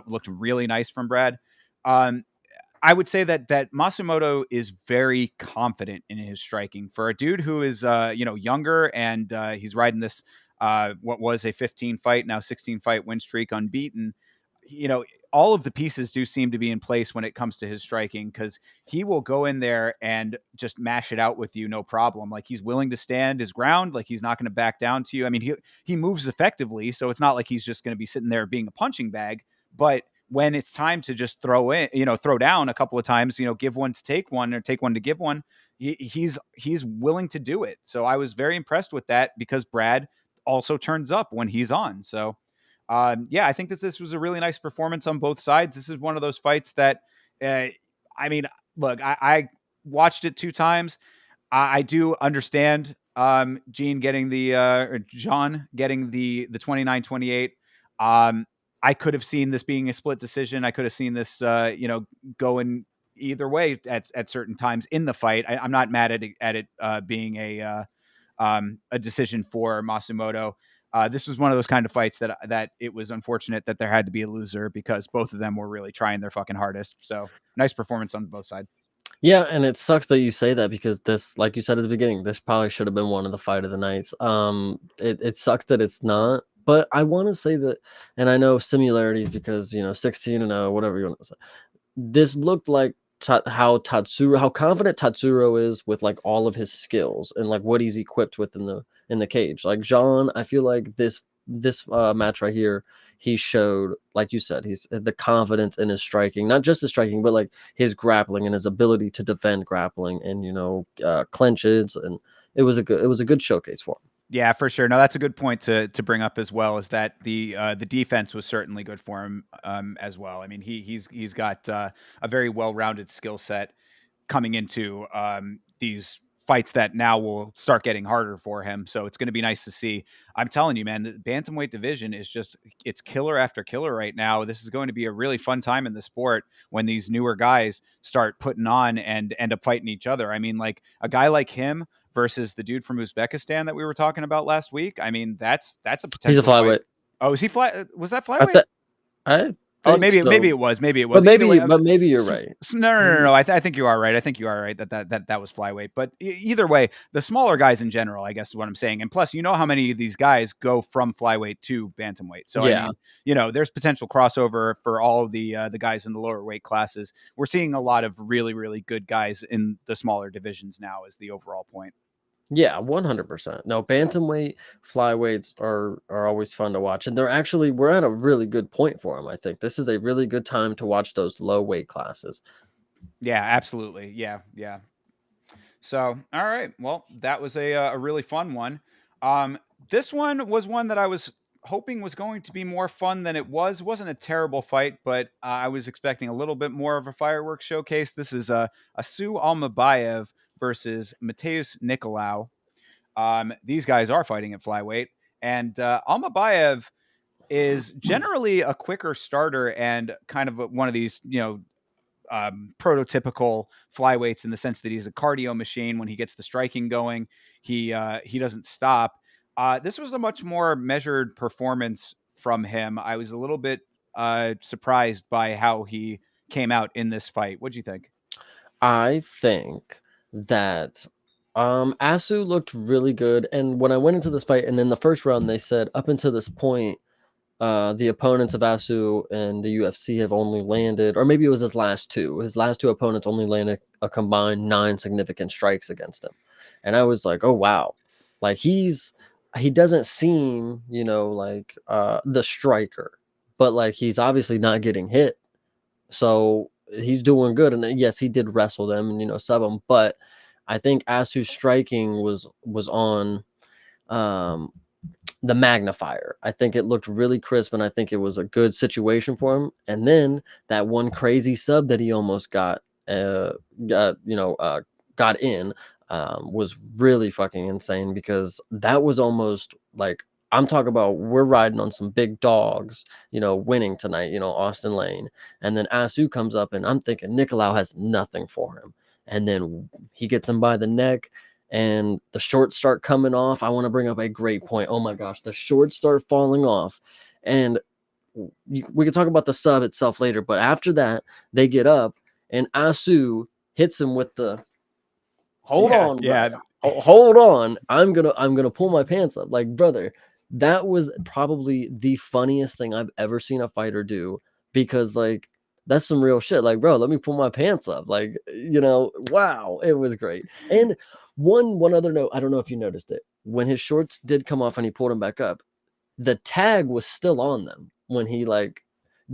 looked really nice from Brad. I would say that Masumoto is very confident in his striking for a dude who is younger, and he's riding this what was a 15 fight, now 16 fight win streak unbeaten. All of the pieces do seem to be in place when it comes to his striking, because he will go in there and just mash it out with you, no problem. Like, he's willing to stand his ground, like he's not going to back down to you. I mean, he moves effectively, so it's not like he's just going to be sitting there being a punching bag, but when it's time to just throw down a couple of times, give one to take one or take one to give one, he's willing to do it. So I was very impressed with that, because Brad also turns up when he's on. So I think that this was a really nice performance on both sides. This is one of those fights that, I mean, look, I watched it 2 times. I do understand John getting the 29-28. I could have seen this being a split decision. I could have seen this, going either way at certain times in the fight. I'm not mad at it being a decision for Masumoto. This was one of those kind of fights that it was unfortunate that there had to be a loser, because both of them were really trying their fucking hardest. So nice performance on both sides. Yeah, and it sucks that you say that, because this, like you said at the beginning, this probably should have been one of the fight of the nights. It sucks that it's not, but I want to say that, and I know similarities because 16-0, whatever you want to say. This looked like how confident Tatsuro is with like all of his skills and like what he's equipped with in the cage. Like John, I feel like this match right here, he showed, like you said, he's the confidence in his striking, not just his striking, but like his grappling and his ability to defend grappling and clenches, and it was a good showcase for him. Yeah, for sure. No, that's a good point to bring up as well. Is that the defense was certainly good for him as well. I mean, he's got a very well rounded skill set coming into these fights that now will start getting harder for him. So it's going to be nice to see. I'm telling you, man, the bantamweight division is it's killer after killer right now. This is going to be a really fun time in the sport when these newer guys start putting on and end up fighting each other. I mean, like a guy like him versus the dude from Uzbekistan that we were talking about last week. I mean, that's a He's a potential fight. flyweight. Oh, is he fly? Was that I flyweight? th- I Oh, think maybe so, it was. Maybe it but was. Either way, maybe you're right. no. I think you are right. I think you are right that was flyweight. But either way, the smaller guys in general, I guess is what I'm saying. And plus, how many of these guys go from flyweight to bantamweight. So I Yeah. mean, there's potential crossover for all of the guys in the lower weight classes. We're seeing a lot of really good guys in the smaller divisions now. Is the overall point. Yeah, 100%. No, bantamweight, flyweights are always fun to watch, and we're at a really good point for them. I think this is a really good time to watch those low weight classes. Yeah, absolutely. Yeah. So, all right. Well, that was a really fun one. This one was one that I was hoping was going to be more fun than it was. It wasn't a terrible fight, but I was expecting a little bit more of a fireworks showcase. This is Asu Almabayev versus Mateus Nicolau. These guys are fighting at flyweight, and Almabayev is generally a quicker starter and kind of one of these, prototypical flyweights in the sense that he's a cardio machine. When he gets the striking going, he doesn't stop. This was a much more measured performance from him. I was a little bit surprised by how he came out in this fight. What'd you think? I think that Asu looked really good, and when I went into this fight, and in the first round, they said up until this point, the opponents of Asu and the UFC have only landed, or maybe it was his last two. His last two opponents only landed a combined 9 significant strikes against him, and I was like, oh wow, like he doesn't seem, like the striker, but like he's obviously not getting hit, so he's doing good. And yes, he did wrestle them and sub them, but I think Asu's striking was on. Um, the magnifier. I think it looked really crisp, and I think it was a good situation for him. And then that one crazy sub that he almost got you know, got in, was really fucking insane, because that was almost like, I'm talking about, we're riding on some big dogs, winning tonight, Austin Lane. And then Asu comes up, and I'm thinking Nicolau has nothing for him. And then he gets him by the neck, and the shorts start coming off. I want to bring up a great point. Oh my gosh, the shorts start falling off. And we can talk about the sub itself later, but after that, they get up, and Asu hits him with the hold Yeah, on, yeah. brother. Hold on. I'm gonna pull my pants up. Like, brother, that was probably the funniest thing I've ever seen a fighter do, because like that's some real shit. Like, bro, let me pull my pants up. Like, wow, it was great. And one other note, I don't know if you noticed it. When his shorts did come off and he pulled them back up, the tag was still on them when he like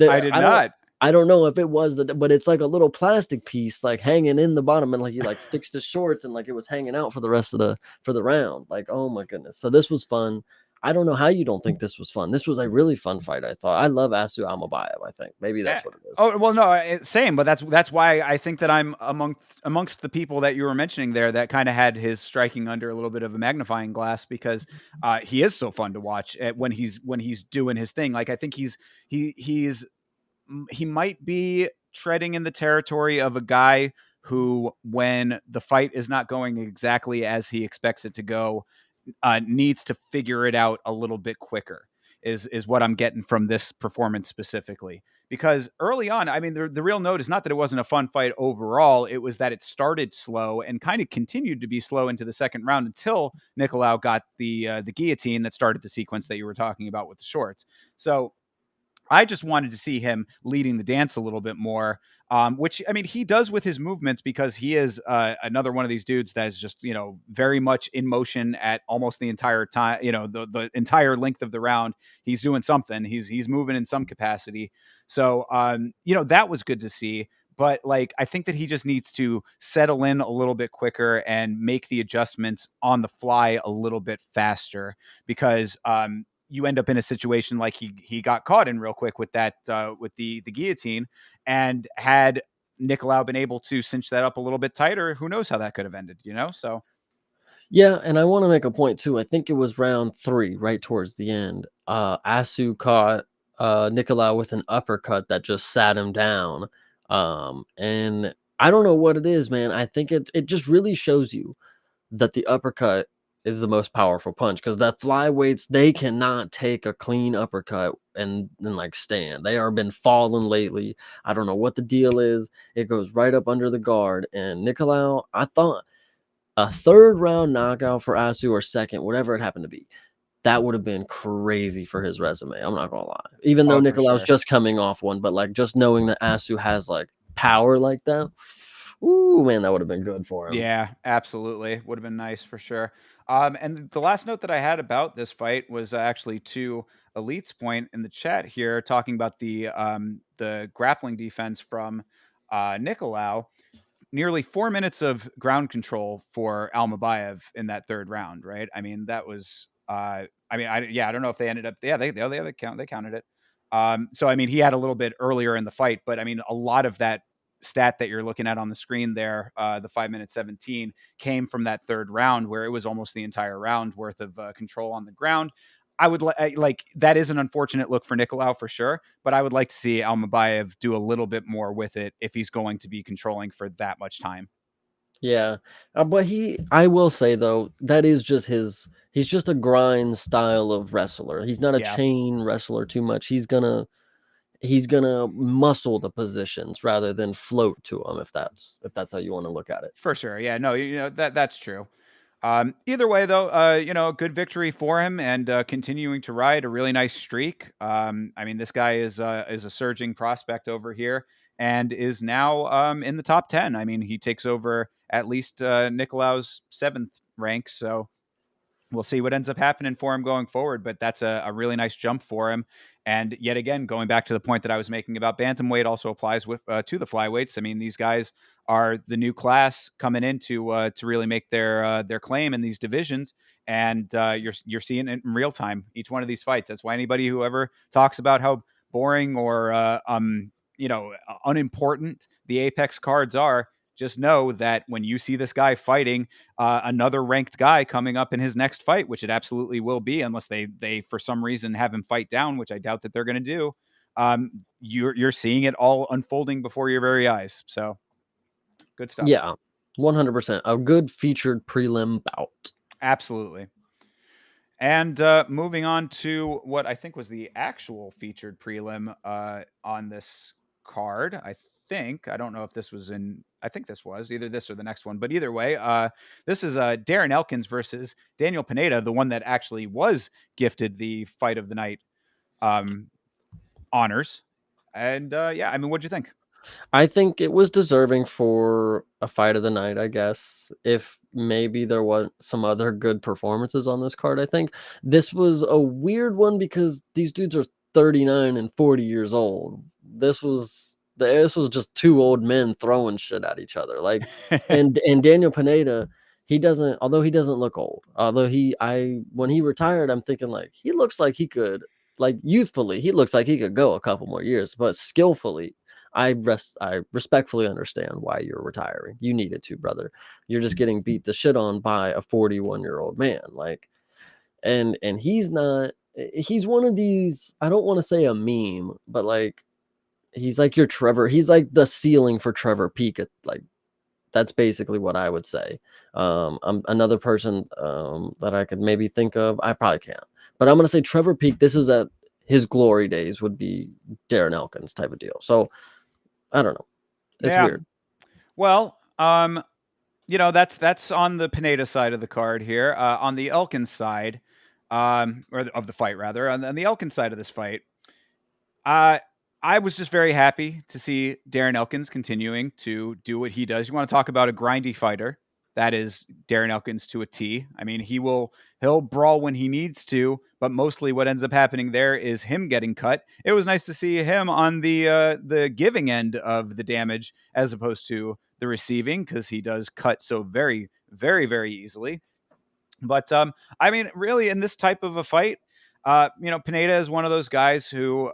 I the did not. I don't know if it was but it's like a little plastic piece like hanging in the bottom, and like he like fixed his shorts, and like it was hanging out for the rest of the round. Like, oh my goodness. So this was fun. I don't know how you don't think this was fun. This was a really fun fight, I thought. I love Asu Amabayev, I think. Maybe Eh, that's what it is. oh well, no, same. But that's why I think that I'm amongst the people that you were mentioning there that kind of had his striking under a little bit of a magnifying glass, because he is so fun to watch when he's doing his thing. Like I think he might be treading in the territory of a guy who, when the fight is not going exactly as he expects it to go, needs to figure it out a little bit quicker. Is what I'm getting from this performance specifically. Because early on, I mean, the real note is not that it wasn't a fun fight overall. It was that it started slow and kind of continued to be slow into the second round until Nicolau got the guillotine that started the sequence that you were talking about with the shorts. So I just wanted to see him leading the dance a little bit more, which I mean he does with his movements, because he is another one of these dudes that is just very much in motion at almost the entire time. The entire length of the round, he's doing something. He's moving in some capacity. So that was good to see. But like I think that he just needs to settle in a little bit quicker and make the adjustments on the fly a little bit faster, because you end up in a situation like he got caught in real quick with that with the guillotine, and had Nicolau been able to cinch that up a little bit tighter, who knows how that could have ended, So Yeah, and I want to make a point too. I think it was round 3, right towards the end. Asu caught Nicolau with an uppercut that just sat him down. And I don't know what it is, man. I think it just really shows you that the uppercut is the most powerful punch, because the flyweights, they cannot take a clean uppercut and like stand. They are been falling lately. I don't know what the deal is. It goes right up under the guard. And Nicolau, I thought a third round knockout for Asu, or second, whatever it happened to be, that would have been crazy for his resume. I'm not gonna lie. Even though oh, for Nicolau's sure. just coming off one, but like just knowing that Asu has like power like that, ooh man, that would have been good for him. Yeah, absolutely. Would have been nice for sure. And the last note that I had about this fight was actually to Elite's point in the chat here, talking about the grappling defense from Nicolau. Nearly 4 minutes of ground control for Almabayev in that third round, right? I mean, that was, I don't know if they ended up, yeah, they counted it. So I mean, he had a little bit earlier in the fight, but I mean, a lot of that stat that you're looking at on the screen there, the 5 minute 17, came from that third round, where it was almost the entire round worth of control on the ground. I would like that is an unfortunate look for Nicolau for sure, but I would like to see Almabayev do a little bit more with it if he's going to be controlling for that much time. Yeah, but I will say though, that is just he's just a grind style of wrestler. He's not a Yeah, chain wrestler too much. He's gonna muscle the positions rather than float to them, if that's how you want to look at it. for sure. Yeah, no, that's true. Either way, though, a good victory for him and continuing to ride a really nice streak. I mean, this guy is a surging prospect over here and is now in the top 10. I mean, he takes over at least Nicolau's seventh rank. So we'll see what ends up happening for him going forward, but that's a really nice jump for him. And yet again, going back to the point that I was making about bantamweight also applies with to the flyweights. I mean, these guys are the new class coming in to really make their claim in these divisions, and you're seeing it in real time. Each one of these fights. That's why anybody who ever talks about how boring or unimportant the Apex cards are, just know that when you see this guy fighting another ranked guy coming up in his next fight, which it absolutely will be, unless they for some reason have him fight down, which I doubt that they're going to do. You're seeing it all unfolding before your very eyes. So good stuff. Yeah, 100%. A good featured prelim bout. Absolutely. And moving on to what I think was the actual featured prelim on this card. I don't know if this was in. I think this was either this or the next one, but either way, this is Darren Elkins versus Daniel Pineda, the one that actually was gifted the fight of the night um, honors. And yeah, I mean, what'd you think? I think it was deserving for a fight of the night, I guess. If maybe there was some other good performances on this card, I think this was a weird one because these dudes are 39 and 40 years old. This was just two old men throwing shit at each other. Like and Daniel Pineda, although he doesn't look old. Although when he retired, I'm thinking like he looks like he could, like youthfully, he looks like he could go a couple more years, but skillfully I respectfully understand why you're retiring. You needed to, brother. You're just getting beat the shit on by a 41-year-old man. Like, and he's one of these, I don't want to say a meme, but like he's like your Trevor. He's like the ceiling for Trevor Peak. Like that's basically what I would say. Another person that I could maybe think of, I probably can't. But I'm gonna say Trevor Peak, this is at his glory days, would be Darren Elkins type of deal. So I don't know. It's Yeah. weird. Well, that's on the Pineda side of the card here. On the Elkins side, of the fight rather, on the Elkins side of this fight, Uh, I was just very happy to see Darren Elkins continuing to do what he does. You want to talk about a grindy fighter? That is Darren Elkins to a T. I mean, he'll brawl when he needs to, but mostly what ends up happening there is him getting cut. It was nice to see him on the giving end of the damage as opposed to the receiving because he does cut so very, very, very easily. But I mean, really, in this type of a fight, Pineda is one of those guys who,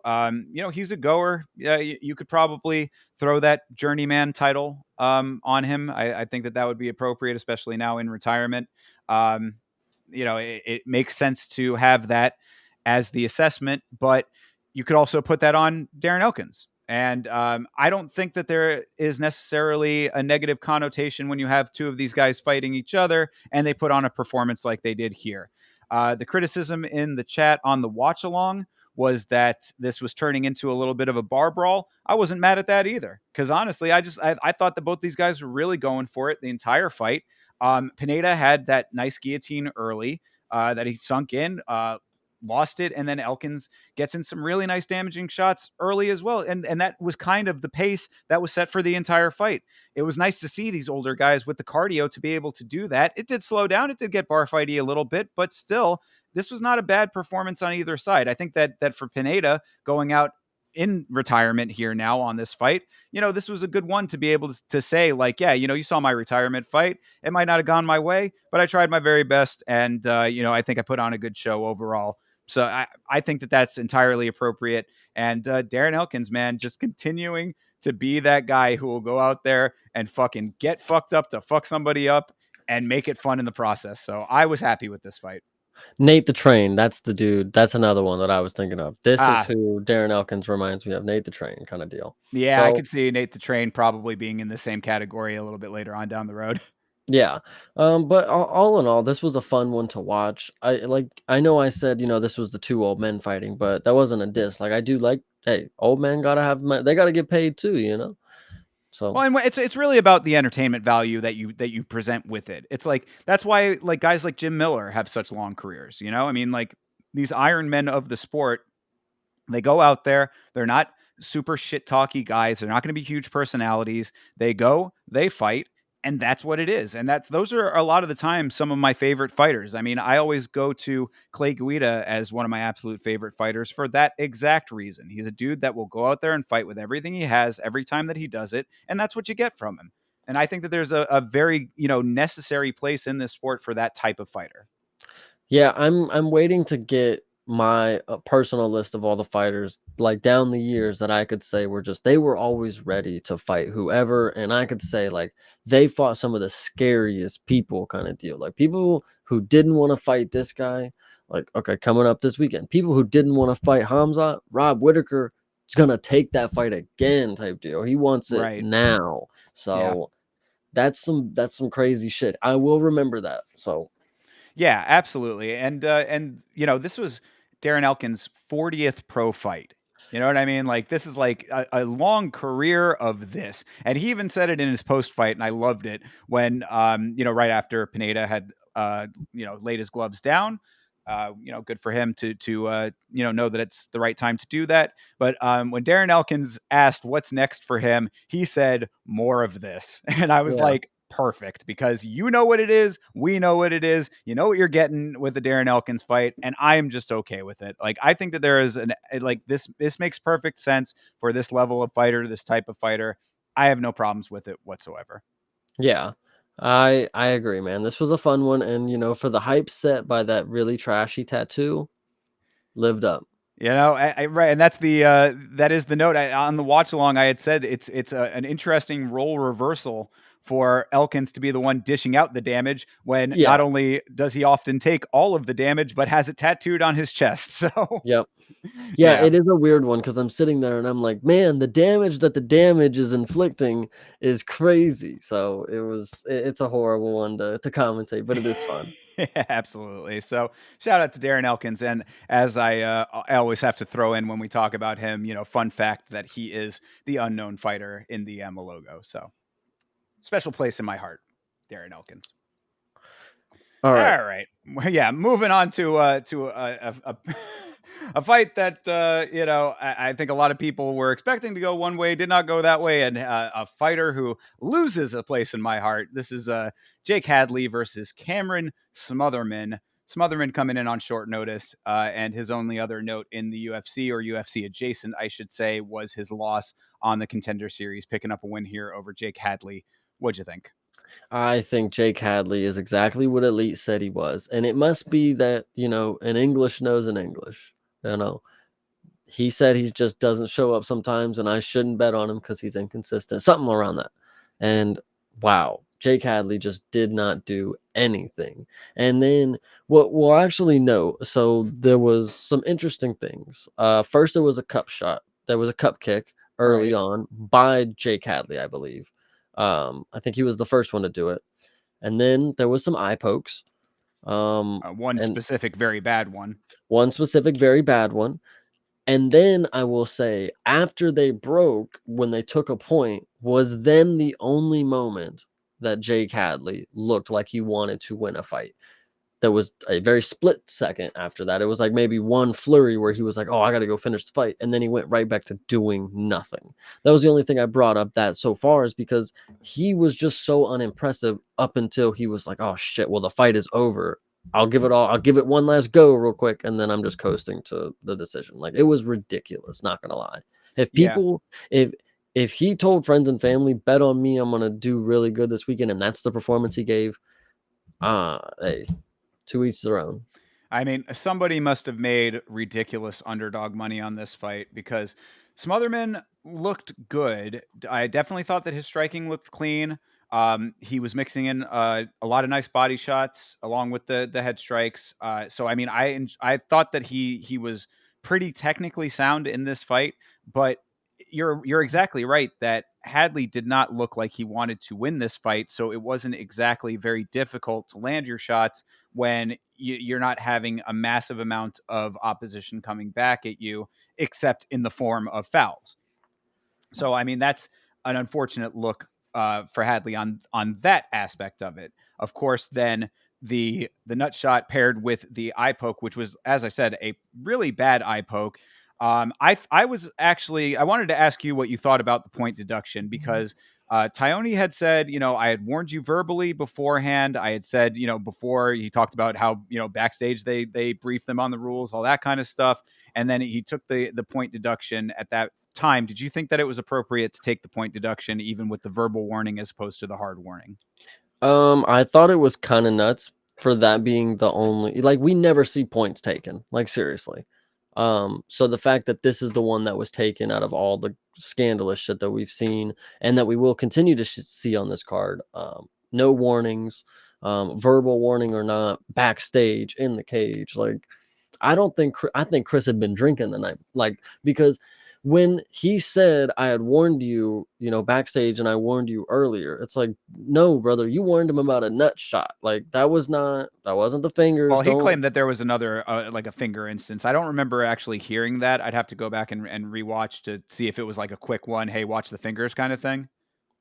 he's a goer. Yeah, you could probably throw that journeyman title on him. I think that would be appropriate, especially now in retirement. Um, it makes sense to have that as the assessment, but you could also put that on Darren Elkins. And I don't think that there is necessarily a negative connotation when you have two of these guys fighting each other and they put on a performance like they did here. The criticism in the chat on the watch along was that this was turning into a little bit of a bar brawl. I wasn't mad at that either because honestly, I thought that both these guys were really going for it the entire fight. Pineda had that nice guillotine early that he sunk in. Lost it, and then Elkins gets in some really nice damaging shots early as well. And that was kind of the pace that was set for the entire fight. It was nice to see these older guys with the cardio to be able to do that. It did slow down, it did get bar fighty a little bit, but still, this was not a bad performance on either side. I think that for Pineda going out in retirement here now on this fight, this was a good one to be able to say, like, yeah, you saw my retirement fight. It might not have gone my way, but I tried my very best. And, I think I put on a good show overall. So I think that that's entirely appropriate. And Darren Elkins, man, just continuing to be that guy who will go out there and fucking get fucked up to fuck somebody up and make it fun in the process. So I was happy with this fight. Nate the Train, that's the dude. That's another one that I was thinking of. This is Ah, who Darren Elkins reminds me of, Nate the Train kind of deal. yeah, I So could see Nate the Train probably being in the same category a little bit later on down the road. yeah, but all in all, this was a fun one to watch. I know I said, this was the 2 old men fighting, but that wasn't a diss. Like, I do like, hey, old men gotta have mon they gotta get paid too, you know? So, Well, and it's really about the entertainment value that you present with it. It's like that's why like guys like Jim Miller have such long careers. You know, I mean, like these Iron Men of the sport, they go out there. They're not super shit talky guys. They're not going to be huge personalities. They go, they fight, and that's what it is. And that's those are a lot of the time some of my favorite fighters. I mean, I always go to Clay Guida as one of my absolute favorite fighters for that exact reason. He's a dude that will go out there and fight with everything he has every time that he does it, and that's what you get from him. And I think that there's a very necessary place in this sport for that type of fighter. yeah, I'm waiting to get my, personal list of all the fighters, like, down the years that I could say were just they were always ready to fight whoever, and I could say, like, they fought some of the scariest people kinda deal, like, people who didn't wanna fight this guy, like, okay, coming up this weekend, people who didn't wanna fight Hamza, Rob Whittaker is gonna take that fight again type deal, he wants it Right. now, Yeah. so that's some crazy shit, I will remember that, so Yeah, absolutely. And this was Darren Elkins' 40th pro fight. You know what I mean? Like this is like a long career of this. And he even said it in his post fight, and I loved it when right after Pineda had laid his gloves down. Good for him to know that it's the right time to do that. But when Darren Elkins asked what's next for him, he said more of this, and I was yeah. like, perfect, because you know what it is, we know what it is, you know what you're getting with the Darren Elkins fight, and I'm just okay with it. Like I think that there is like this makes perfect sense for this level of fighter, this type of fighter. I have no problems with it whatsoever. Yeah. I agree, man. This was a fun one, and for the hype set by that really trashy tattoo, lived up. Right, and that's that is the note on the watch along. I had said an interesting role reversal for Elkins to be the one dishing out the damage when not Yeah. only does he often take all of the damage, but has it tattooed on his chest. So, Yep. Yeah, yeah, it is a weird one because I'm sitting there and I'm like, man, the damage that the damage is inflicting is crazy. So it's a horrible one to commentate, but it is fun. yeah, absolutely. So, shout out to Darren Elkins, and as I always have to throw in when we talk about him, fun fact that he is the unknown fighter in the Emma logo. So, special place in my heart, Darren Elkins. All right. All right. Well, yeah, moving on to a fight that I think a lot of people were expecting to go one way, did not go that way, and a fighter who loses a place in my heart. This is Jake Hadley versus Cameron Smotherman. Smotherman coming in on short notice, and his only other note in the UFC or UFC adjacent, I should say, was his loss on the Contender Series, picking up a win here over Jake Hadley. What'd you think? I think Jake Hadley is exactly what Elite said he was. And it must be that, an English knows an English. You know, he said he just doesn't show up sometimes, and I shouldn't bet on him because he's inconsistent, something around that. And wow, Jake Hadley just did not do anything. And then well, actually no. So there was some interesting things. First there was a cup shot. There was a cup kick early Right. on by Jake Hadley, I believe. I think he was the first one to do it. And then there was some eye pokes. One And specific, very bad one. one specific very bad one. And then I will say, after they broke, when they took a point, was then the only moment that Jake Hadley looked like he wanted to win a fight. There was a very split second after that. It was like maybe one flurry where he was like, "Oh, I got to go finish the fight," and then he went right back to doing nothing. That was the only thing I brought up that so far is because he was just so unimpressive up until he was like, "Oh shit, well the fight is over. I'll give it one last go real quick, and then I'm just coasting to the decision." Like it was ridiculous, not gonna lie. If Yeah. people if if he told friends and family, bet on me, I'm gonna do really good this weekend, and that's the performance he gave, hey, to each their own. I mean, somebody must have made ridiculous underdog money on this fight because Smotherman looked good. I definitely thought that his striking looked clean. He was mixing in a lot of nice body shots along with the head strikes. So I mean, I thought that he was pretty technically sound in this fight, but you're exactly right that Hadley did not look like he wanted to win this fight, so it wasn't exactly very difficult to land your shots when you're not having a massive amount of opposition coming back at you, except in the form of fouls. So I mean, that's an unfortunate look for Hadley on that aspect of it. Of course, then the nut shot paired with the eye poke, which was, as I said, a really bad eye poke. I was actually I wanted to ask you what you thought about the point deduction because Tyone had said, I had warned you verbally beforehand. I had said, before he talked about how backstage they briefed them on the rules, all that kind of stuff, and then he took the point deduction at that time. Did you think that it was appropriate to take the point deduction even with the verbal warning as opposed to the hard warning? I thought it was kind of nuts for that being the only, like, we never see points taken, like, seriously. So the fact that this is the one that was taken out of all the scandalous shit that we've seen and that we will continue to see on this card, no warnings, verbal warning or not, backstage in the cage, like, I think Chris had been drinking the night, like, because when he said I had warned you, backstage, and I warned you earlier, it's like, no, brother, you warned him about a nut shot. Like, that wasn't the fingers. Well, he Don't. claimed that there was another like a finger instance. I don't remember actually hearing that. I'd have to go back and rewatch to see if it was like a quick one. Hey, watch the fingers kind of thing.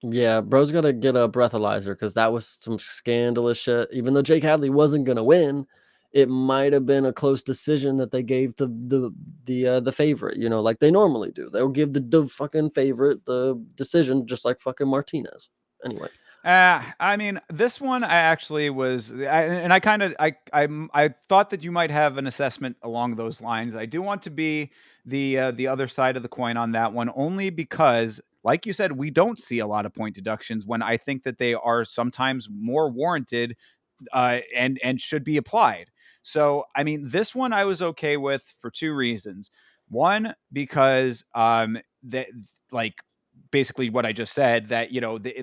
Yeah, bro's gotta get a breathalyzer because that was some scandalous shit. Even though Jake Hadley wasn't gonna win, it might have been a close decision that they gave to the favorite, like they normally do. They'll give the fucking favorite the decision, just like fucking Martinez. Anyway. I mean, this one I actually was, and I kind of, I thought that you might have an assessment along those lines. I do want to be the other side of the coin on that one, only because, like you said, we don't see a lot of point deductions when I think that they are sometimes more warranted and should be applied. So, I mean, this one I was okay with for two reasons. One, because that like basically what I just said, that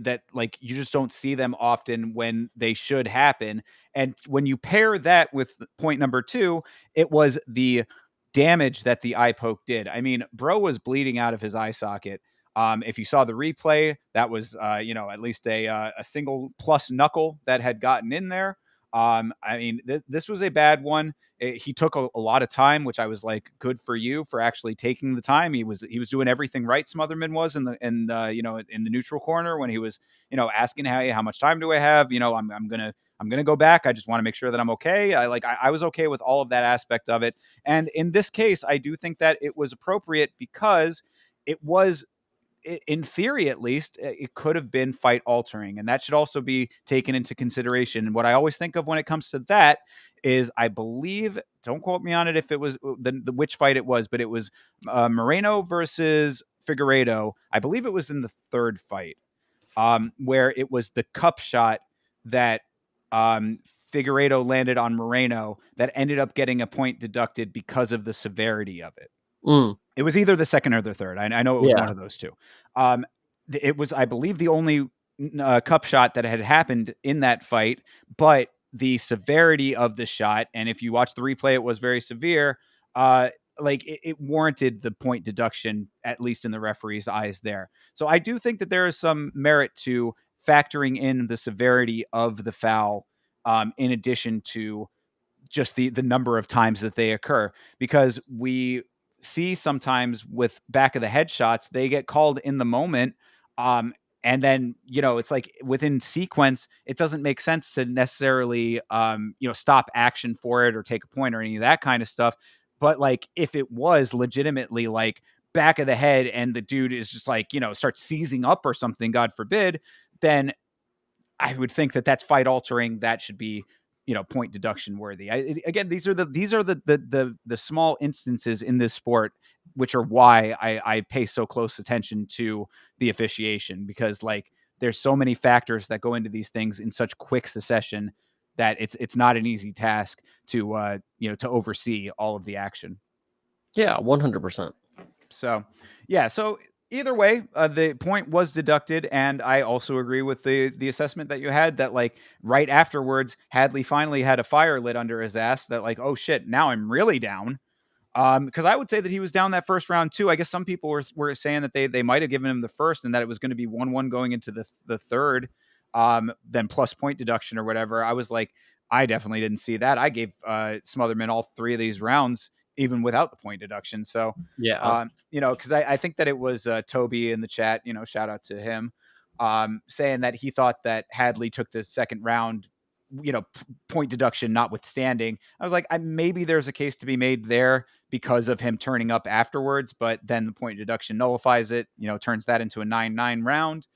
that like you just don't see them often when they should happen. And when you pair that with point number two, it was the damage that the eye poke did. I mean, bro was bleeding out of his eye socket. If you saw the replay, that was at least a single plus knuckle that had gotten in there. I mean, this was a bad one. He took a lot of time, which I was like, good for you for actually taking the time. He was doing everything right. Smotherman was in the neutral corner when he was asking how much time do I have? I'm gonna go back. I just want to make sure that I'm okay. I was okay with all of that aspect of it. And in this case, I do think that it was appropriate because it was, in theory at least, it could have been fight altering, and that should also be taken into consideration. And what I always think of when it comes to that is, I believe, don't quote me on it if it was the which fight it was, but it was Moreno versus Figueiredo. I believe it was in the third fight, where it was the cup shot that um, Figueiredo landed on Moreno that ended up getting a point deducted because of the severity of it. Mm, It was either the second or the third. I know it was yeah. one of those two. Um, it was, I believe, the only cup shot that had happened in that fight, but the severity of the shot, and if you watch the replay, it was very severe. It warranted the point deduction, at least in the referee's eyes there. So I do think that there is some merit to factoring in the severity of the foul, in addition to just the number of times that they occur, because we see sometimes with back of the head shots they get called in the moment, um and then it's like within sequence it doesn't make sense to necessarily stop action for it or take a point or any of that kind of stuff. But like if it was legitimately like back of the head and the dude is just like starts seizing up or something, god forbid, then I would think that that's fight altering. That should be, point deduction worthy. Again, these are the small instances in this sport, which are why I pay so close attention to the officiation, because like there's so many factors that go into these things in such quick succession that it's not an easy task to to oversee all of the action. Yeah, 100%. So, yeah. So, either way, the point was deducted, and I also agree with the assessment that you had that like right afterwards, Hadley finally had a fire lit under his ass. That like, oh shit, now I'm really down. Because I would say that he was down that first round too. I guess some people were saying that they might have given him the first and that it was going to be 1-1 going into the third, then plus point deduction or whatever. I was like, I definitely didn't see that. I gave Smotherman all three of these rounds, even without the point deduction. So, Yeah. because I think that it was Toby in the chat, shout out to him, saying that he thought that Hadley took the second round, point deduction notwithstanding. I was like, maybe there's a case to be made there because of him turning up afterwards, but then the point deduction nullifies it, turns that into a 9-9 round.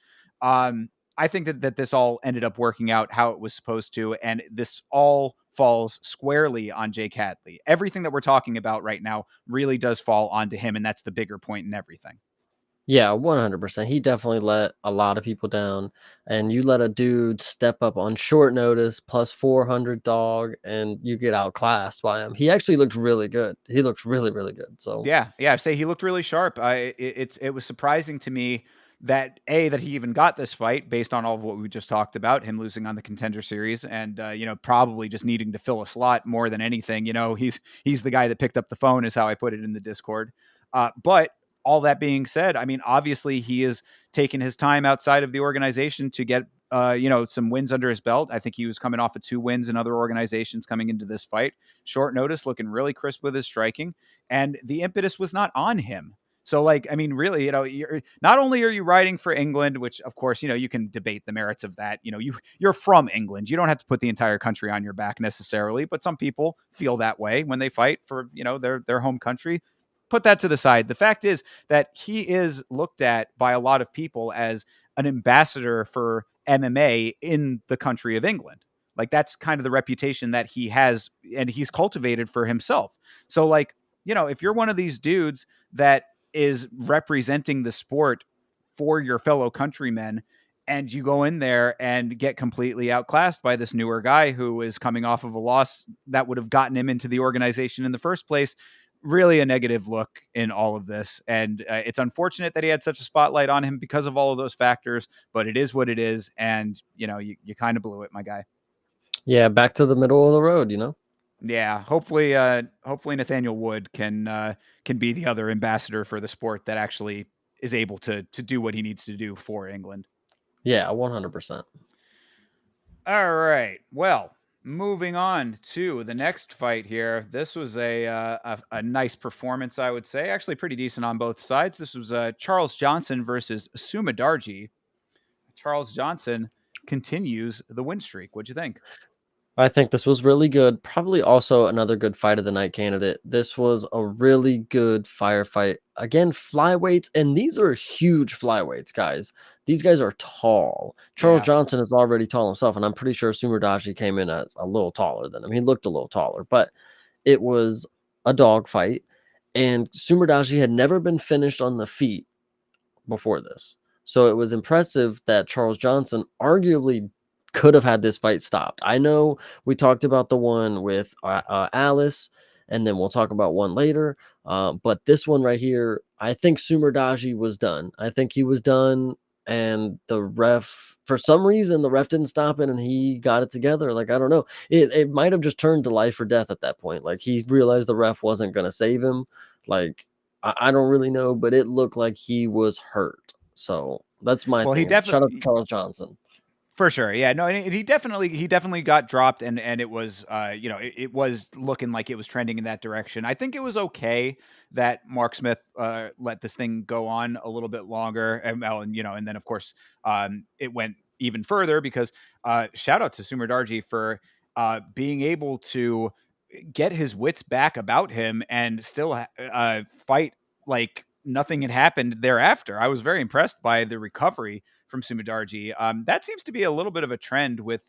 I think that this all ended up working out how it was supposed to, and this all falls squarely on Jake Hadley. Everything that we're talking about right now really does fall onto him, and that's the bigger point in everything. Yeah, 100%. He definitely let a lot of people down, and you let a dude step up on short notice, plus 400 dog, and you get outclassed by him. He actually looked really good. He looks really, really good. So, Yeah, I say he looked really sharp. It was surprising to me that that he even got this fight based on all of what we just talked about, him losing on the Contender Series, and probably just needing to fill a slot more than anything. He's the guy that picked up the phone, is how I put it in the Discord. But all that being said, I mean, obviously he is taking his time outside of the organization to get some wins under his belt. I think he was coming off of 2 wins in other organizations coming into this fight. Short notice, looking really crisp with his striking, and the impetus was not on him. So, like, I mean, really, you're not only are you riding for England, which of course, you can debate the merits of that. You're from England. You don't have to put the entire country on your back necessarily, but some people feel that way when they fight for, their home country. Put that to the side. The fact is that he is looked at by a lot of people as an ambassador for MMA in the country of England. Like, that's kind of the reputation that he has and he's cultivated for himself. So, like, if you're one of these dudes that is representing the sport for your fellow countrymen, and you go in there and get completely outclassed by this newer guy who is coming off of a loss that would have gotten him into the organization in the first place, really a negative look in all of this. And it's unfortunate that he had such a spotlight on him because of all of those factors, but it is what it is. And, you kind of blew it, my guy. yeah, back to the middle of the road. Yeah, hopefully Nathaniel Wood can be the other ambassador for the sport that actually is able to do what he needs to do for England. Yeah, 100%. All right. Well, moving on to the next fight here. This was a nice performance, I would say. Actually, pretty decent on both sides. This was Charles Johnson versus Sumadarji. Charles Johnson continues the win streak. What'd you think? I think this was really good. Probably also another good fight of the night candidate. This was a really good firefight. Again, flyweights, and these are huge flyweights, guys. These guys are tall. Charles Yeah. Johnson is already tall himself, and I'm pretty sure Sumerdaji came in as a little taller than him. He looked a little taller, but it was a dog fight, and Sumerdaji had never been finished on the feet before this. So it was impressive that Charles Johnson arguably could have had this fight stopped. I know we talked about the one with Alice, and then we'll talk about one later. But this one right here, I think Sumerdaji was done. I think he was done, and the ref, for some reason, the ref didn't stop it, and he got it together. Like, I don't know. It might have just turned to life or death at that point. Like, he realized the ref wasn't going to save him. Like, I don't really know, but it looked like he was hurt. So that's my Well, he thing. Shout out to definitely Charles Johnson. For sure, yeah, no, and he definitely got dropped, and it was, it was looking like it was trending in that direction. I think it was okay that Mark Smith let this thing go on a little bit longer, and then of course, it went even further because shout out to Sumer Darji for being able to get his wits back about him and still fight like nothing had happened thereafter. I was very impressed by the recovery from Sumidarji. That seems to be a little bit of a trend with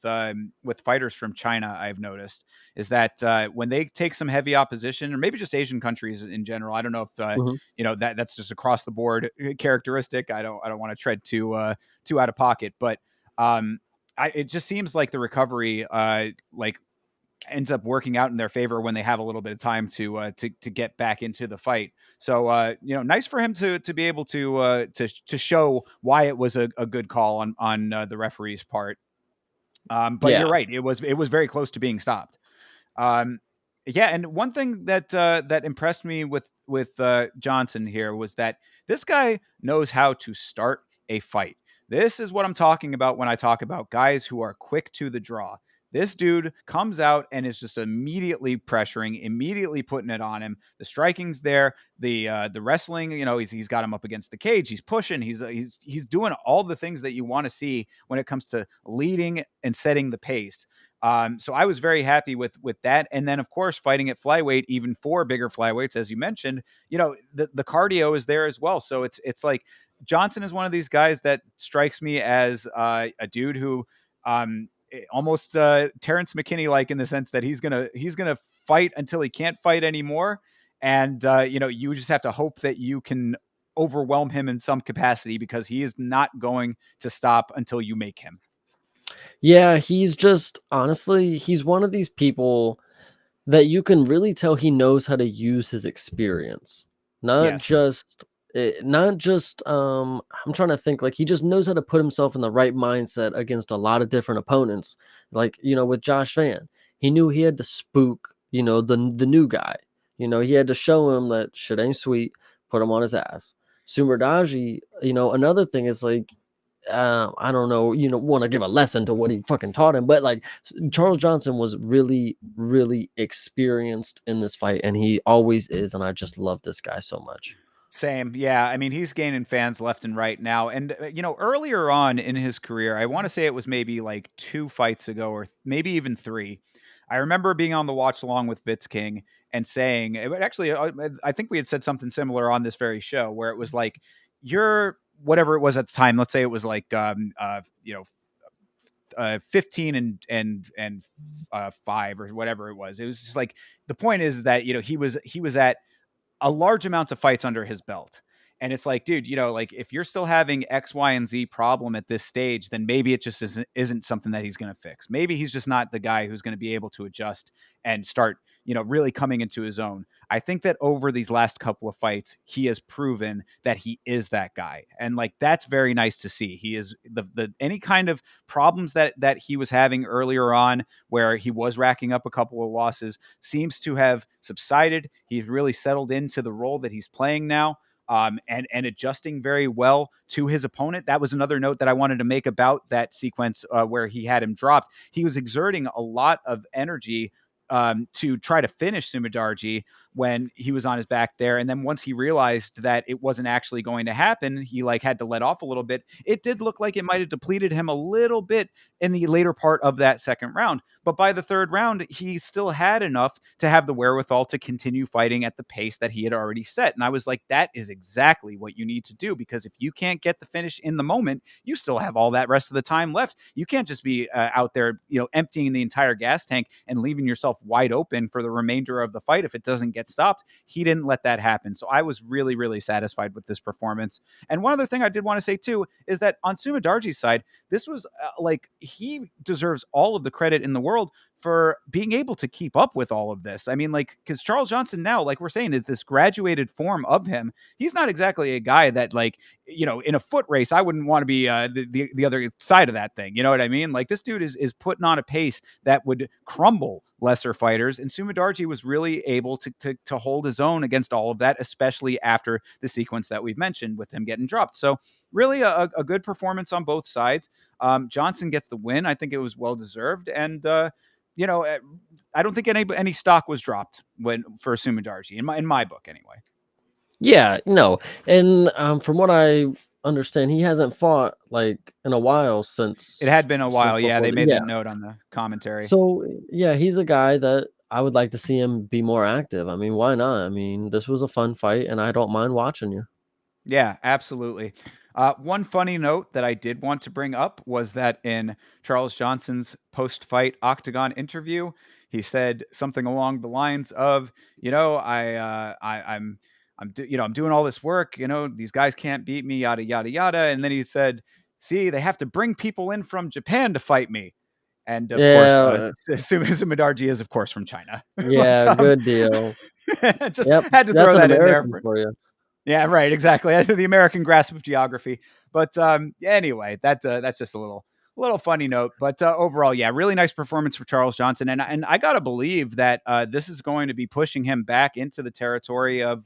fighters from China. I've noticed is that when they take some heavy opposition, or maybe just Asian countries in general. I don't know if Mhm. that's just across the board characteristic. I don't want to tread too out of pocket, but it just seems like the recovery like ends up working out in their favor when they have a little bit of time to get back into the fight. So nice for him to be able to show why it was a good call on the referee's part. But you're Yeah. right, it was very close to being stopped. Um, yeah, and one thing that impressed me with Johnson here was that this guy knows how to start a fight. This is what I'm talking about when I talk about guys who are quick to the draw. This dude comes out and is just immediately pressuring, immediately putting it on him. The striking's there, the wrestling. He's got him up against the cage. He's pushing. He's doing all the things that you want to see when it comes to leading and setting the pace. So I was very happy with that. And then, of course, fighting at flyweight, even for bigger flyweights, as you mentioned, the cardio is there as well. So it's like Johnson is one of these guys that strikes me as a dude who almost Terrence McKinney like, in the sense that he's gonna fight until he can't fight anymore, and you just have to hope that you can overwhelm him in some capacity, because he is not going to stop until you make him. Yeah, he's just honestly, he's one of these people that you can really tell he knows how to use his experience. Not Yes. just not just I'm trying to think, like he just knows how to put himself in the right mindset against a lot of different opponents. Like, with Josh Van, he knew he had to spook, the new guy. He had to show him that shit ain't sweet, put him on his ass. Sumerdaji, another thing is like I don't know, want to give a lesson to what he fucking taught him, but like Charles Johnson was really, really experienced in this fight, and he always is, and I just love this guy so much. Same. Yeah. I mean, he's gaining fans left and right now. And, earlier on in his career, I want to say it was maybe like 2 fights ago, or maybe even 3. I remember being on the watch along with Vitz King and saying, actually, I think we had said something similar on this very show, where it was like, you're whatever it was at the time. Let's say it was like, 15 and 5, or whatever it was. It was just like, the point is that, he was at a large amount of fights under his belt. And it's like, dude, like, if you're still having X, Y, and Z problem at this stage, then maybe it just isn't something that he's going to fix. Maybe he's just not the guy who's going to be able to adjust and start, really coming into his own. I think that over these last couple of fights, he has proven that he is that guy. And like, that's very nice to see. He is the any kind of problems that he was having earlier on, where he was racking up a couple of losses, seems to have subsided. He's really settled into the role that he's playing now, and adjusting very well to his opponent. That was another note that I wanted to make about that sequence where he had him dropped. He was exerting a lot of energy to try to finish Sumidarji when he was on his back there. And then once he realized that it wasn't actually going to happen, he like had to let off a little bit. It did look like it might have depleted him a little bit in the later part of that second round. But by the third round, he still had enough to have the wherewithal to continue fighting at the pace that he had already set. And I was like, that is exactly what you need to do, because if you can't get the finish in the moment, you still have all that rest of the time left. You can't just be out there, emptying the entire gas tank and leaving yourself wide open for the remainder of the fight if it doesn't get stopped. He didn't let that happen. So I was really, really satisfied with this performance. And one other thing I did want to say too is that on Sumidarji's side, this was like, he deserves all of the credit in the world for being able to keep up with all of this. I mean, like, because Charles Johnson now, like we're saying, is this graduated form of him. He's not exactly a guy that, like, in a foot race, I wouldn't want to be the other side of that thing. You know what I mean? Like, this dude is putting on a pace that would crumble lesser fighters, and Sumidarji was really able to hold his own against all of that, especially after the sequence that we've mentioned with him getting dropped. So really a good performance on both sides. Johnson gets the win. I think it was well deserved, and I don't think any stock was dropped for Sumidarji in my book anyway. Yeah, no, and from what I understand, he hasn't fought like in a while It had been a since while. Yeah, before. they made that Yeah, note on the commentary. so yeah, he's a guy that I would like to see him be more active. I mean, why not? I mean, this was a fun fight, and I don't mind watching you. Yeah, absolutely. One funny note that I did want to bring up was that in Charles Johnson's post-fight Octagon interview, he said something along the lines of, I'm doing all this work. These guys can't beat me, yada yada yada. And then he said, "See, they have to bring people in from Japan to fight me." And of course, Yeah, Sumidarji is of course from China. But yeah, good deal. just Yep, had to that's throw an that in there. American for you. Yeah, right, exactly. The American grasp of geography. But anyway, that's just a little funny note. But overall, yeah, really nice performance for Charles Johnson, and I gotta believe that this is going to be pushing him back into the territory of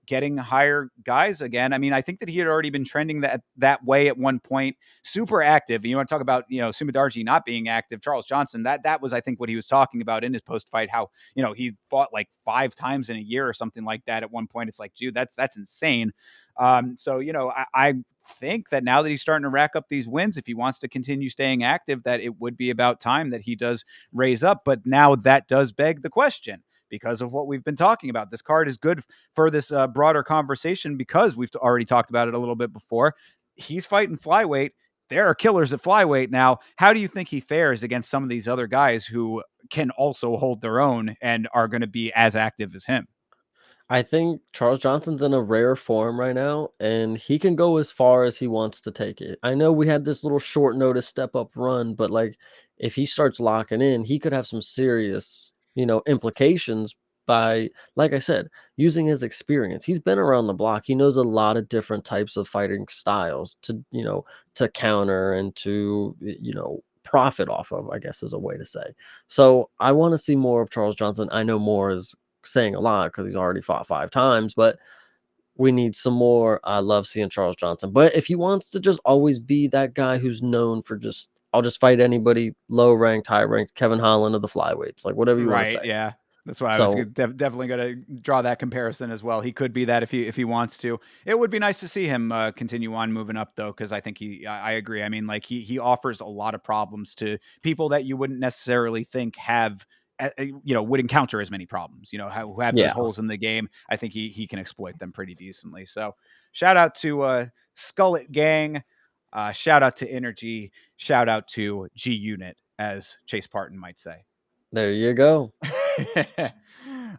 getting higher guys again. I mean, I think that he had already been trending that way at one point. Super active. You want to talk about Sumidarji not being active? Charles Johnson, that was I think what he was talking about in his post fight. How he fought like 5 times in a year or something like that at one point. It's like, dude, that's insane. So I think that now that he's starting to rack up these wins, if he wants to continue staying active, that it would be about time that he does raise up. But now that does beg the question, because of what we've been talking about. This card is good for this broader conversation because we've already talked about it a little bit before. He's fighting flyweight. There are killers at flyweight now. How do you think he fares against some of these other guys who can also hold their own and are going to be as active as him? I think Charles Johnson's in a rare form right now, and he can go as far as he wants to take it. I know we had this little short notice step up run, but like if he starts locking in, he could have some serious, implications by, like I said, using his experience. He's been around the block. He knows a lot of different types of fighting styles to counter and to, profit off of, I guess is a way to say. So I want to see more of Charles Johnson. I know more is saying a lot because he's already fought 5 times, but we need some more. I love seeing Charles Johnson. But if he wants to just always be that guy who's known for I'll just fight anybody, low ranked, high ranked, Kevin Holland of the flyweights, like whatever you want to Right. say. Yeah. That's why I was So definitely going to draw that comparison as well. He could be that if he wants to. It would be nice to see him continue on moving up though, because I think I agree. I mean, like he offers a lot of problems to people that you wouldn't necessarily think have would encounter as many problems. Who have those yeah, holes in the game. I think he can exploit them pretty decently. So shout out to Skullet Gang. Shout out to Energy. Shout out to G Unit, as Chase Parton might say. there you go.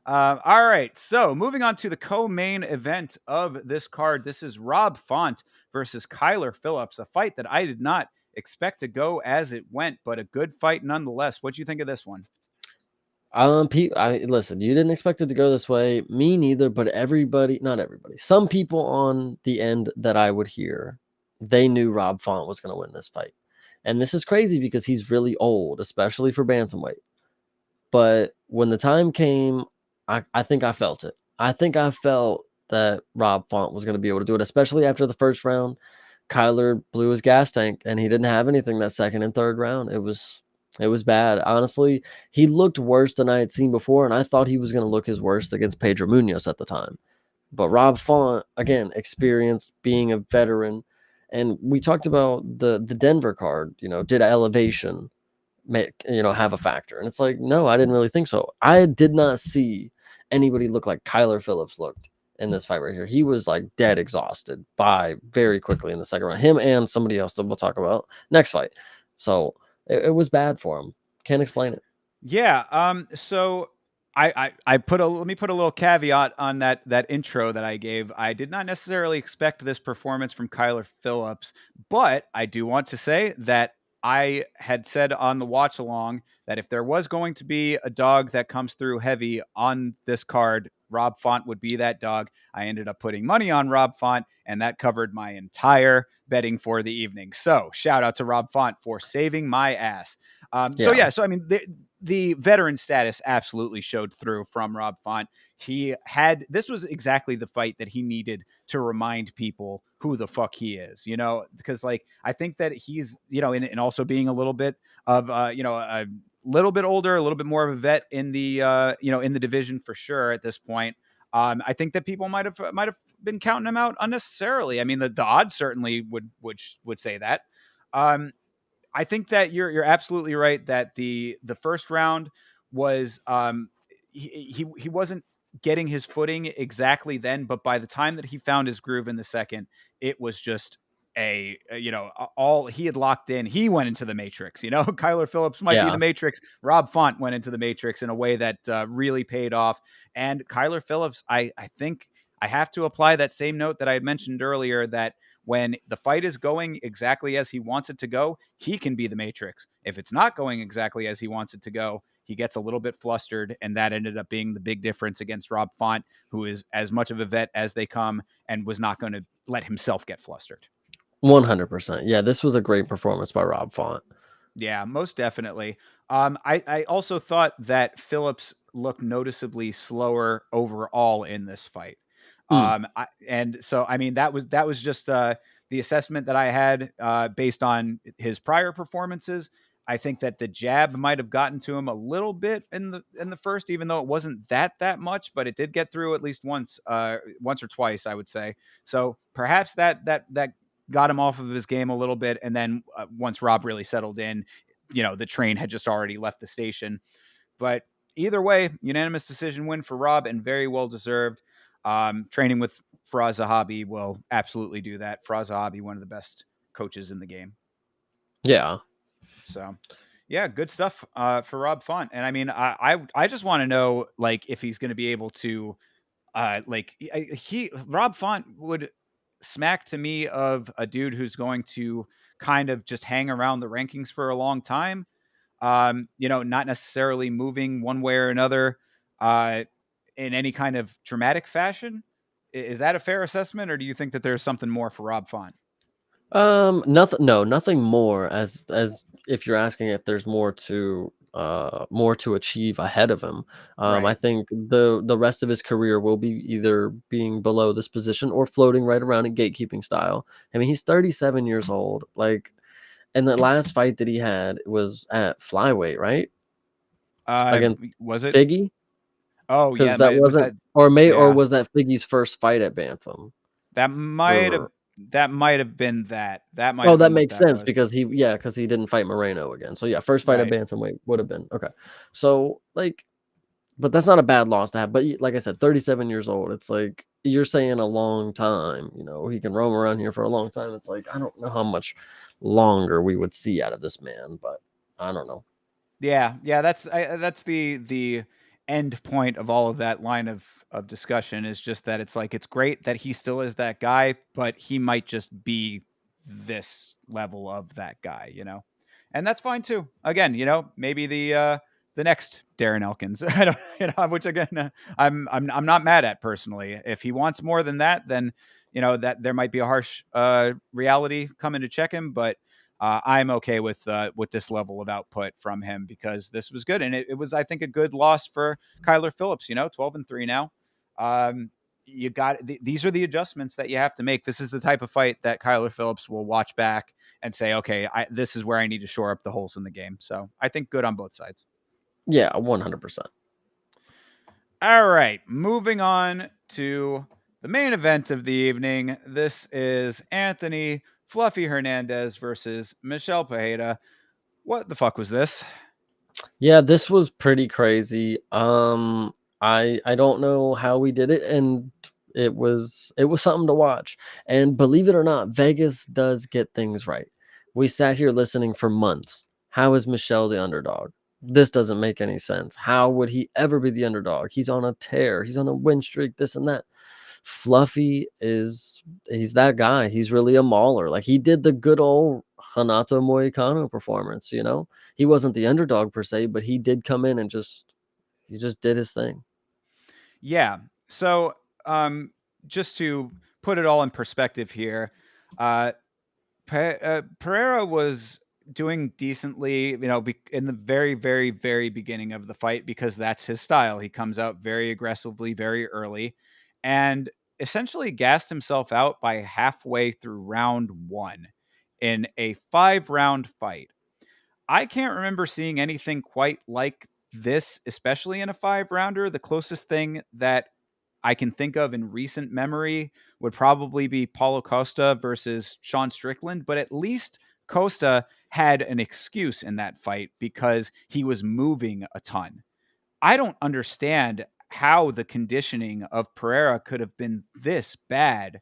All right. So moving on to the co-main event of this card. This is Rob Font versus Kyler Phillips, a fight that I did not expect to go as it went, but a good fight nonetheless. What do you think of this one? Listen. You didn't expect it to go this way. Me neither. But everybody, not everybody, some people on the end that I would hear, they knew Rob Font was going to win this fight, and this is crazy because he's really old, especially for bantamweight. But when the time came, I think I felt it. I think I felt that Rob Font was going to be able to do it, especially after the first round. Kyler blew his gas tank, and he didn't have anything that second and third round. It was bad. Honestly, he looked worse than I had seen before, and I thought he was going to look his worst against Pedro Munoz at the time. But Rob Font, again, experienced, being a veteran, and we talked about the Denver card. Did elevation have a factor? And it's like, no, I didn't really think so. I did not see anybody look like Kyler Phillips looked in this fight right here. He was like dead exhausted by very quickly in the second round. Him and somebody else that we'll talk about next fight. So it was bad for him. Can't explain it. Yeah. So I let me put a little caveat on that intro that I gave. I did not necessarily expect this performance from Kyler Phillips, but I do want to say that I had said on the watch along that if there was going to be a dog that comes through heavy on this card, Rob Font would be that dog. I ended up putting money on Rob Font, and that covered my entire betting for the evening. So shout out to Rob Font for saving my ass. So Yeah. yeah, so I mean, the veteran status absolutely showed through from Rob Font. This was exactly the fight that he needed to remind people who the fuck he is, because like I think that he's, and also being a little bit of, a little bit older, a little bit more of a vet in the, in the division for sure at this point. I think that people might have been counting him out unnecessarily. I mean, the odds certainly would say that. Um, I think that you're absolutely right that the first round was he wasn't getting his footing exactly then, but by the time that he found his groove in the second, it was just all he had locked in. He went into the matrix. Kyler Phillips might be the Yeah. matrix. Rob Font went into the matrix in a way that really paid off. And Kyler Phillips, I think I have to apply that same note that I mentioned earlier, that when the fight is going exactly as he wants it to go, he can be the Matrix. If it's not going exactly as he wants it to go, he gets a little bit flustered, and that ended up being the big difference against Rob Font, who is as much of a vet as they come and was not going to let himself get flustered. 100%. Yeah, this was a great performance by Rob Font. Yeah, most definitely. I also thought that Phillips looked noticeably slower overall in this fight. Mm. And so, I mean, that was just the assessment that I had based on his prior performances. I think that the jab might have gotten to him a little bit in the first, even though it wasn't that much, but it did get through at least once or twice, I would say. So perhaps that got him off of his game a little bit. And then once Rob really settled in, the train had just already left the station. But either way, unanimous decision win for Rob, and very well deserved. Training with Faraz Zahabi will absolutely do that. Faraz Zahabi, one of the best coaches in the game. Yeah. So, yeah, good stuff for Rob Font. And I mean, I just want to know, like, if he's going to be able to, like, Rob Font would smack to me of a dude who's going to kind of just hang around the rankings for a long time. Not necessarily moving one way or another uh, in any kind of dramatic fashion. Is that a fair assessment, or do you think that there's something more for Rob Font? Nothing. No, nothing more. As if you're asking if there's more to achieve ahead of him. I Right. think the rest of his career will be either being below this position or floating right around in gatekeeping style. I mean, he's 37 years old. Like, and the last fight that he had was at flyweight, right? Uh, Against was it? Figgy, Oh yeah, because that was wasn't, that? or Yeah, was that Figgy's first fight at bantam? that might have Or that might have been that. That might oh, have that been what makes that sense was. because he didn't fight Moreno again. So yeah, first fight at Right. bantamweight would have been okay. So like, but that's not a bad loss to have. But like I said, 37 years old. It's like you're saying a long time. He can roam around here for a long time. It's like I don't know how much longer we would see out of this man, but I don't know. Yeah, yeah, that's the end point of all of that line of discussion, is just that it's like it's great that he still is that guy, but he might just be this level of that guy. And that's fine too. Again, maybe the next Darren Elkins. I don't, which again I'm not mad at personally. If he wants more than that, then that there might be a harsh reality coming to check him, but I'm okay with this level of output from him, because this was good, and it was, I think, a good loss for Kyler Phillips. 12-3 now. You got these are the adjustments that you have to make. This is the type of fight that Kyler Phillips will watch back and say, okay, this is where I need to shore up the holes in the game. So I think good on both sides. Yeah, 100%. All right, moving on to the main event of the evening. This is Anthony Fluffy Hernandez versus Michelle Pereira. What the fuck was this? Yeah, this was pretty crazy. I don't know how we did it, and it was something to watch. And believe it or not, Vegas does get things right. We sat here listening for months. How is Michelle the underdog? This doesn't make any sense. How would he ever be the underdog? He's on a tear. He's on a win streak, this and that. Fluffy he's that guy. He's really a mauler. Like he did the good old Hanato Moicano performance. He wasn't the underdog per se, but he did come in and he just did his thing. Yeah. So, just to put it all in perspective here, uh, Pereira was doing decently, in the very, very, very beginning of the fight, because that's his style. He comes out very aggressively, very early, and essentially gassed himself out by halfway through round one in a 5-round fight. I can't remember seeing anything quite like this, especially in a 5-rounder. The closest thing that I can think of in recent memory would probably be Paulo Costa versus Sean Strickland, but at least Costa had an excuse in that fight because he was moving a ton. I don't understand how the conditioning of Pereira could have been this bad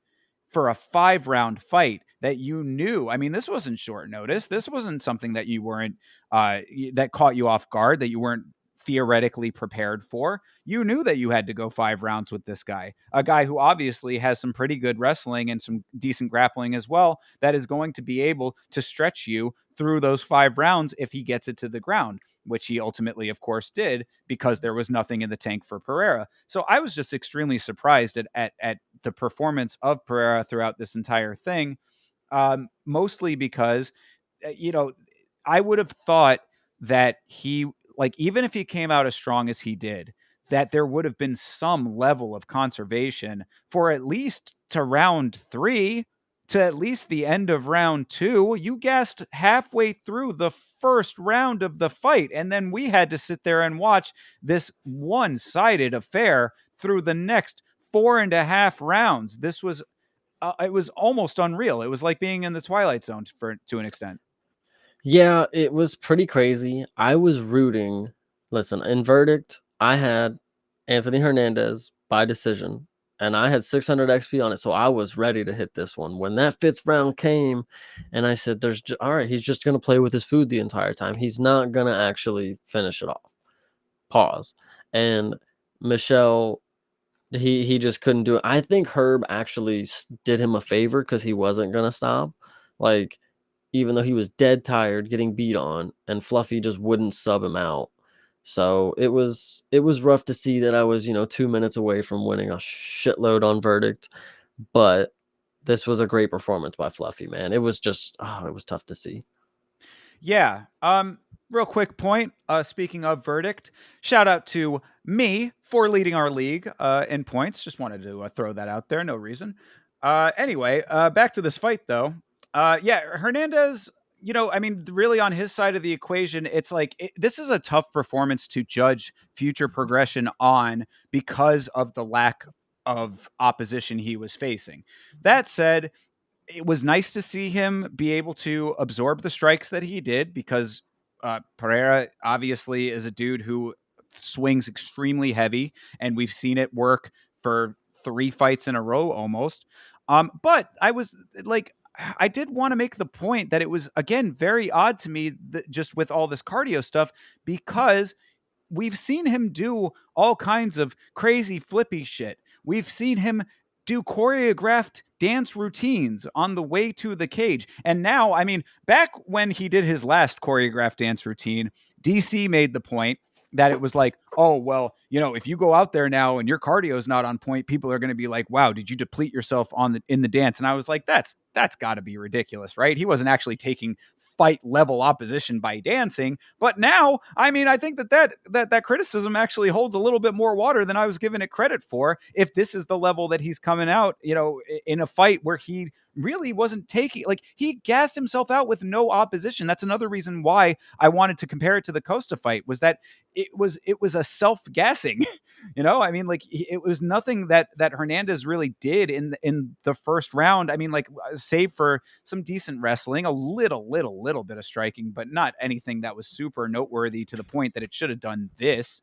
for a 5-round fight that you knew. I mean, this wasn't short notice. This wasn't something that you weren't that caught you off guard, that you weren't theoretically prepared for. You knew that you had to go 5 rounds with this guy, a guy who obviously has some pretty good wrestling and some decent grappling as well, that is going to be able to stretch you through those 5 rounds if he gets it to the ground, which he ultimately, of course, did because there was nothing in the tank for Pereira. So I was just extremely surprised at the performance of Pereira throughout this entire thing, mostly because, you know, I would have thought that he, like, even if he came out as strong as he did, that there would have been some level of conservation for at least to round 3, to at least the end of round 2. You gassed halfway through the first round of the fight, and then we had to sit there and watch this one-sided affair through the next 4.5 rounds. This was it was almost unreal. It was like being in the Twilight Zone for to an extent. Yeah, it was pretty crazy. I was rooting. Listen, in verdict, I had Anthony Hernandez by decision, and I had 600 XP on it, so I was ready to hit this one. When that fifth round came, and I said, all right, he's just gonna play with his food the entire time. He's not gonna actually finish it off. Pause. And Michelle, he just couldn't do it. I think Herb actually did him a favor because he wasn't gonna stop. Like, even though he was dead tired, getting beat on, and Fluffy just wouldn't sub him out. So it was rough to see that I was, 2 minutes away from winning a shitload on verdict, but this was a great performance by Fluffy, man. It was just, it was tough to see. Yeah. Real quick point. Speaking of verdict, shout out to me for leading our league in points. Just wanted to throw that out there. No reason. Anyway, back to this fight though. Yeah, Hernandez. I mean, really on his side of the equation, it's like this is a tough performance to judge future progression on because of the lack of opposition he was facing. That said, it was nice to see him be able to absorb the strikes that he did because Pereira obviously is a dude who swings extremely heavy, and we've seen it work for 3 fights in a row almost. But I was like, I did want to make the point that it was, again, very odd to me that just with all this cardio stuff, because we've seen him do all kinds of crazy flippy shit. We've seen him do choreographed dance routines on the way to the cage. And now, I mean, back when he did his last choreographed dance routine, DC made the point that it was like, oh, well, if you go out there now and your cardio is not on point, people are going to be like, wow, did you deplete yourself in the dance? And I was like, that's got to be ridiculous, right? He wasn't actually taking fight level opposition by dancing. But now, I mean, I think that criticism actually holds a little bit more water than I was giving it credit for. If this is the level that he's coming out, in a fight where he really wasn't taking, like, he gassed himself out with no opposition. That's another reason why I wanted to compare it to the Costa fight, was that it was a self-gassing. I mean, like, it was nothing that Hernandez really did in the first round. I mean, like, save for some decent wrestling, a little bit of striking, but not anything that was super noteworthy to the point that it should have done this.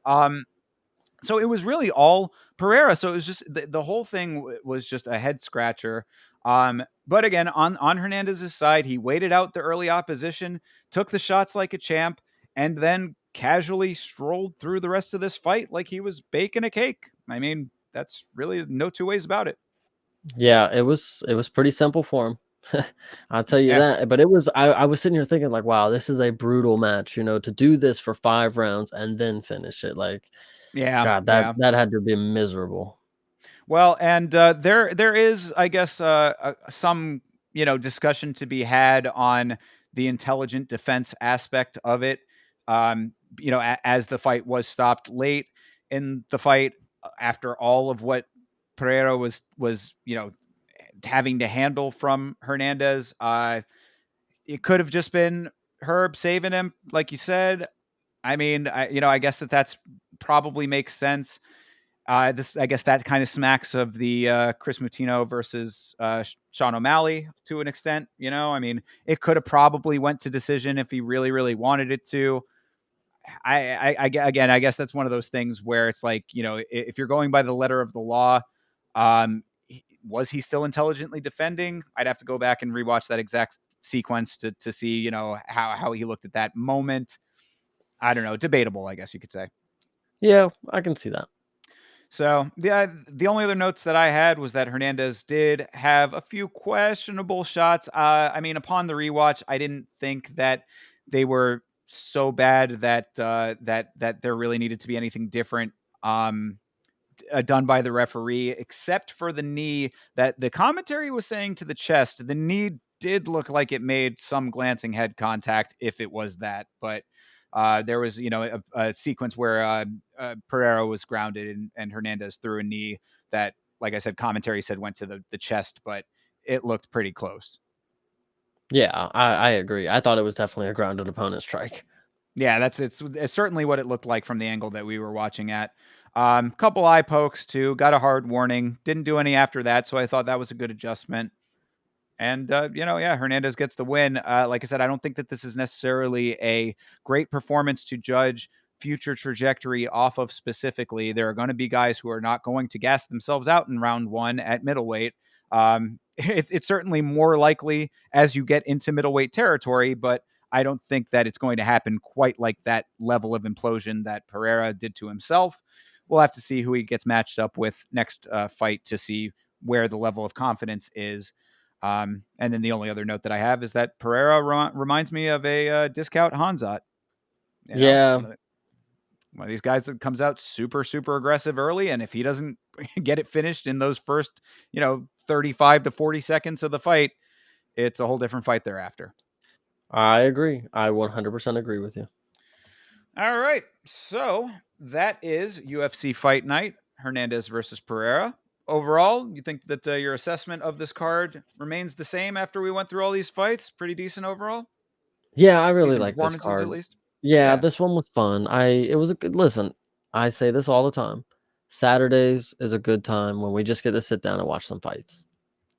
So it was really all Pereira. So it was just the whole thing was just a head scratcher. But again, on Hernandez's side, he waited out the early opposition, took the shots like a champ, and then casually strolled through the rest of this fight like he was baking a cake. I mean, that's really no two ways about it. Yeah, it was pretty simple for him. I'll tell you Yeah. that. But I was sitting here thinking like, wow, this is a brutal match, to do this for 5 rounds and then finish it. Like, Yeah. God, that Yeah. that had to be miserable. Well, and there is, I guess, some discussion to be had on the intelligent defense aspect of it. As the fight was stopped late in the fight, after all of what Pereira was having to handle from Hernandez, it could have just been Herb saving him, like you said. I mean, I guess that's probably makes sense. I guess that kind of smacks of the Chris Mutino versus Sean O'Malley to an extent. I mean, it could have probably went to decision if he really, really wanted it to. Again, I guess that's one of those things where it's like, if you're going by the letter of the law, was he still intelligently defending? I'd have to go back and rewatch that exact sequence to see, how he looked at that moment. I don't know, debatable, I guess you could say. Yeah, I can see that. So, the only other notes that I had was that Hernandez did have a few questionable shots. I mean, upon the rewatch, I didn't think that they were so bad that that there really needed to be anything different um, done by the referee, except for the knee that the commentary was saying to the chest. The knee did look like it made some glancing head contact, if it was that, but. There was, a sequence where Pereira was grounded and Hernandez threw a knee that, like I said, commentary said went to the chest, but it looked pretty close. Yeah, I agree. I thought it was definitely a grounded opponent strike. Yeah, it's certainly what it looked like from the angle that we were watching at. Couple eye pokes too. Got a hard warning. Didn't do any after that, so I thought that was a good adjustment. And yeah, Hernandez gets the win. Like I said, I don't think that this is necessarily a great performance to judge future trajectory off of specifically. There are going to be guys who are not going to gas themselves out in round one at middleweight. It's certainly more likely as you get into middleweight territory, but I don't think that it's going to happen quite like that level of implosion that Pereira did to himself. We'll have to see who he gets matched up with next fight to see where the level of confidence is. And then the only other note that I have is that Pereira reminds me of a discount Hanzat. You know, Yeah, one of these guys that comes out super, super aggressive early, and if he doesn't get it finished in those first, 35 to 40 seconds of the fight, it's a whole different fight thereafter. I agree. I 100% agree with you. All right, so that is UFC Fight Night, Hernandez versus Pereira. Overall, you think that your assessment of this card remains the same after we went through all these fights? Pretty decent overall? Yeah, I really Decent like this performances, at card. least? Yeah, Yeah. this one was fun. It was a good listen. I say this all the time. Saturdays is a good time when we just get to sit down and watch some fights.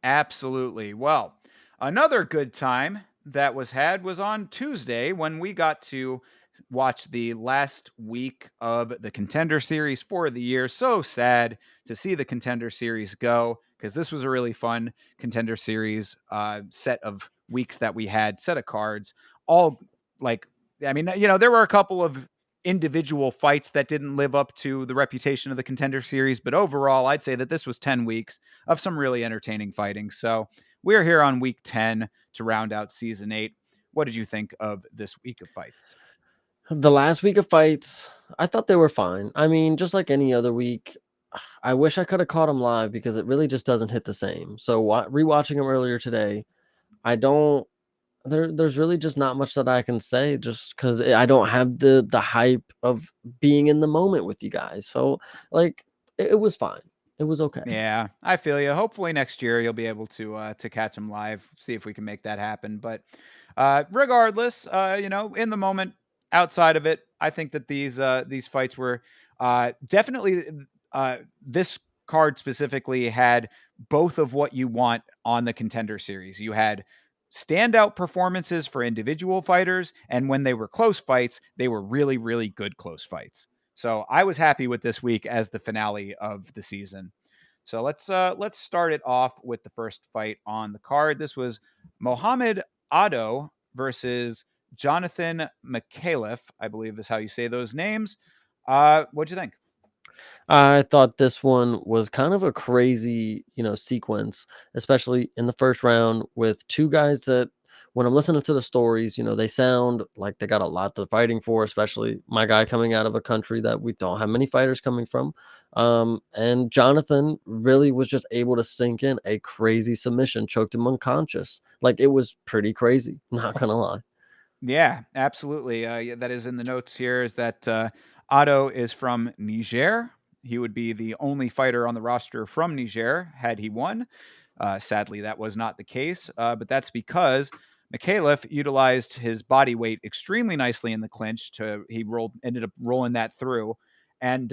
Absolutely. Well, another good time that was had was on Tuesday when we got to watch the last week of the Contender Series for the year. So sad to see the Contender Series go because this was a really fun Contender Series set of weeks that we had, set of cards. All like, I mean, there were a couple of individual fights that didn't live up to the reputation of the Contender Series, but overall, I'd say that this was 10 weeks of some really entertaining fighting. So we're here on week 10 to round out season 8. What did you think of this week of fights? The last week of fights, I thought they were fine. I mean, just like any other week, I wish I could have caught them live because it really just doesn't hit the same. So rewatching them earlier today, I don't there's really just not much that I can say just because I don't have the hype of being in the moment with you guys. So like it was fine. It was okay. Yeah, I feel you. Hopefully next year you'll be able to catch them live. See if we can make that happen. But regardless, in the moment, outside of it, I think that these fights were definitely this card specifically had both of what you want on the Contender Series. You had standout performances for individual fighters, and when they were close fights, they were really, really good close fights. So I was happy with this week as the finale of the season. So let's start it off with the first fight on the card. This was Mohamed Ado versus Jonathan Mikhailov, I believe is how you say those names. What'd you think? I thought this one was kind of a crazy, sequence, especially in the first round with two guys that when I'm listening to the stories, they sound like they got a lot to fighting for, especially my guy coming out of a country that we don't have many fighters coming from. And Jonathan really was just able to sink in a crazy submission, choked him unconscious. Like it was pretty crazy, not gonna lie. Yeah, absolutely. Yeah, that is in the notes here. Is that Otto is from Niger? He would be the only fighter on the roster from Niger had he won. Sadly, that was not the case, but that's because Mikhailov utilized his body weight extremely nicely in the clinch. Ended up rolling that through, and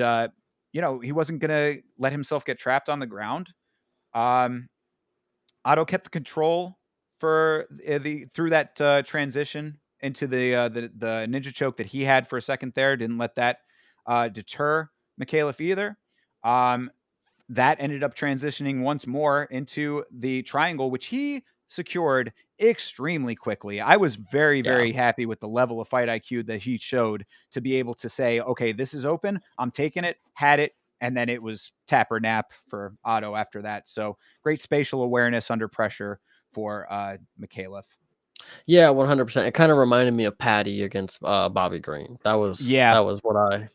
he wasn't gonna let himself get trapped on the ground. Um, Otto kept the control for the through that transition into the ninja choke that he had for a second there. Didn't let that deter Mikhailov either. Um, that ended up transitioning once more into the triangle, which he secured extremely quickly. I was very, Yeah. very happy with the level of fight IQ that he showed to be able to say, okay, this is open. I'm taking it, had it, and then it was tap or nap for Otto after that. So great spatial awareness under pressure for Mikhailov. Yeah, 100%. It kind of reminded me of Patty against Bobby Green. That Yeah, was what I.